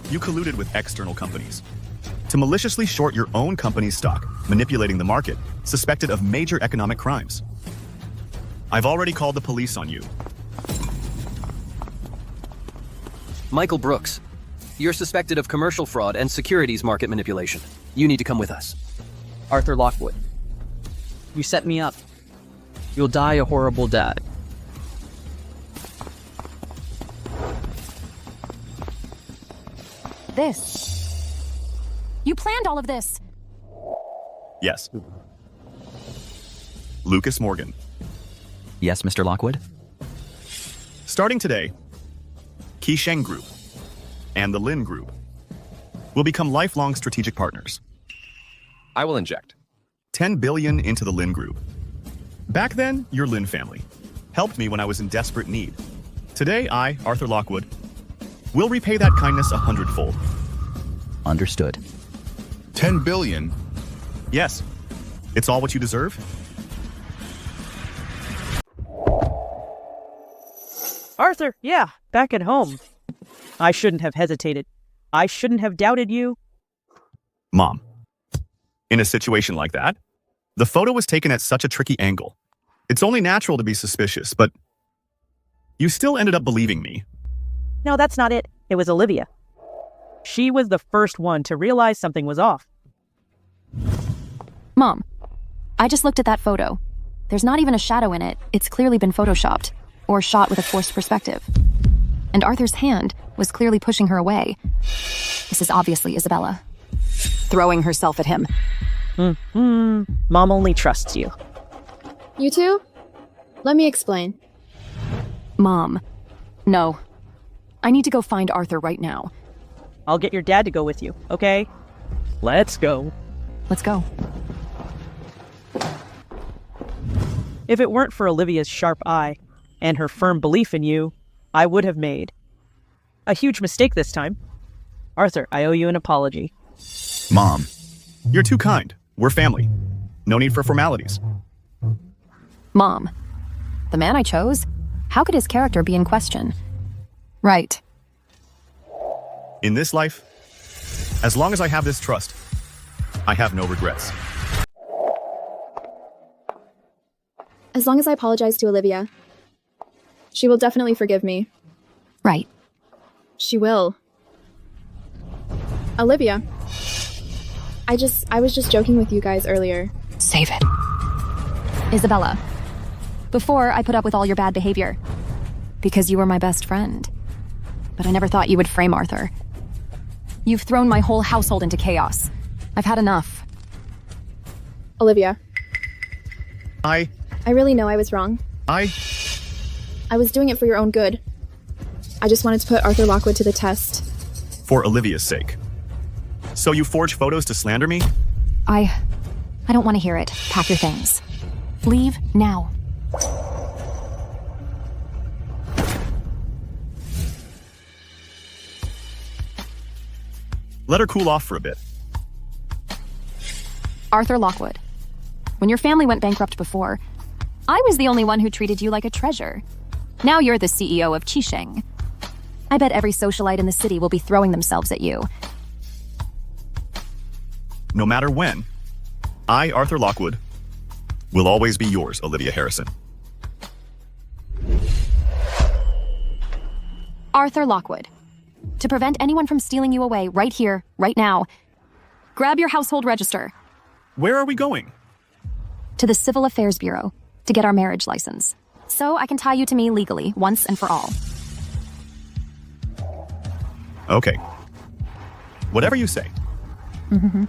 you colluded with external companies to maliciously short your own company's stock, manipulating the market, suspected of major economic crimes. I've already called the police on you. Michael Brooks, you're suspected of commercial fraud and securities market manipulation. You need to come with us. Arthur Lockwood, you set me up. You'll die a horrible death. This. You planned all of this. Yes. Lucas Morgan. Yes, Mr. Lockwood? Starting today, Qixing Group and the Lin Group will become lifelong strategic partners. I will inject 10 billion into the Lin Group. Back then, your Lin family helped me when I was in desperate need. Today, I, Arthur Lockwood, will repay that kindness 100-fold. Understood. 10 billion? Yes. It's all what you deserve. Arthur, yeah, back at home. I shouldn't have hesitated. I shouldn't have doubted you. Mom, in a situation like that, the photo was taken at such a tricky angle. It's only natural to be suspicious, but you still ended up believing me. No, that's not it. It was Olivia. She was the first one to realize something was off. Mom, I just looked at that photo. There's not even a shadow in it. It's clearly been photoshopped or shot with a forced perspective. And Arthur's hand was clearly pushing her away. This is obviously Isabella, throwing herself at him. Mom only trusts you. You two? Let me explain. Mom, no. I need to go find Arthur right now. I'll get your dad to go with you, okay? Let's go. Let's go. If it weren't for Olivia's sharp eye and her firm belief in you, I would have made a huge mistake this time. Arthur, I owe you an apology. Mom, you're too kind. We're family. No need for formalities. Mom, the man I chose? How could his character be in question? Right. In this life, as long as I have this trust, I have no regrets. As long as I apologize to Olivia, she will definitely forgive me. Right. She will. Olivia, I was just joking with you guys earlier. Save it. Isabella, before I put up with all your bad behavior, because you were my best friend. But I never thought you would frame Arthur. You've thrown my whole household into chaos. I've had enough. Olivia. I really know I was wrong. I was doing it for your own good. I just wanted to put Arthur Lockwood to the test. For Olivia's sake. So you forged photos to slander me? I don't want to hear it. Pack your things. Leave now. Let her cool off for a bit. Arthur Lockwood. When your family went bankrupt before, I was the only one who treated you like a treasure. Now you're the CEO of Qisheng. I bet every socialite in the city will be throwing themselves at you. No matter when, I, Arthur Lockwood, will always be yours, Olivia Harrison. Arthur Lockwood. To prevent anyone from stealing you away right here, right now, grab your household register. Where are we going? To the Civil Affairs Bureau to get our marriage license. So I can tie you to me legally, once and for all. Okay. Whatever you say. Mm-hmm.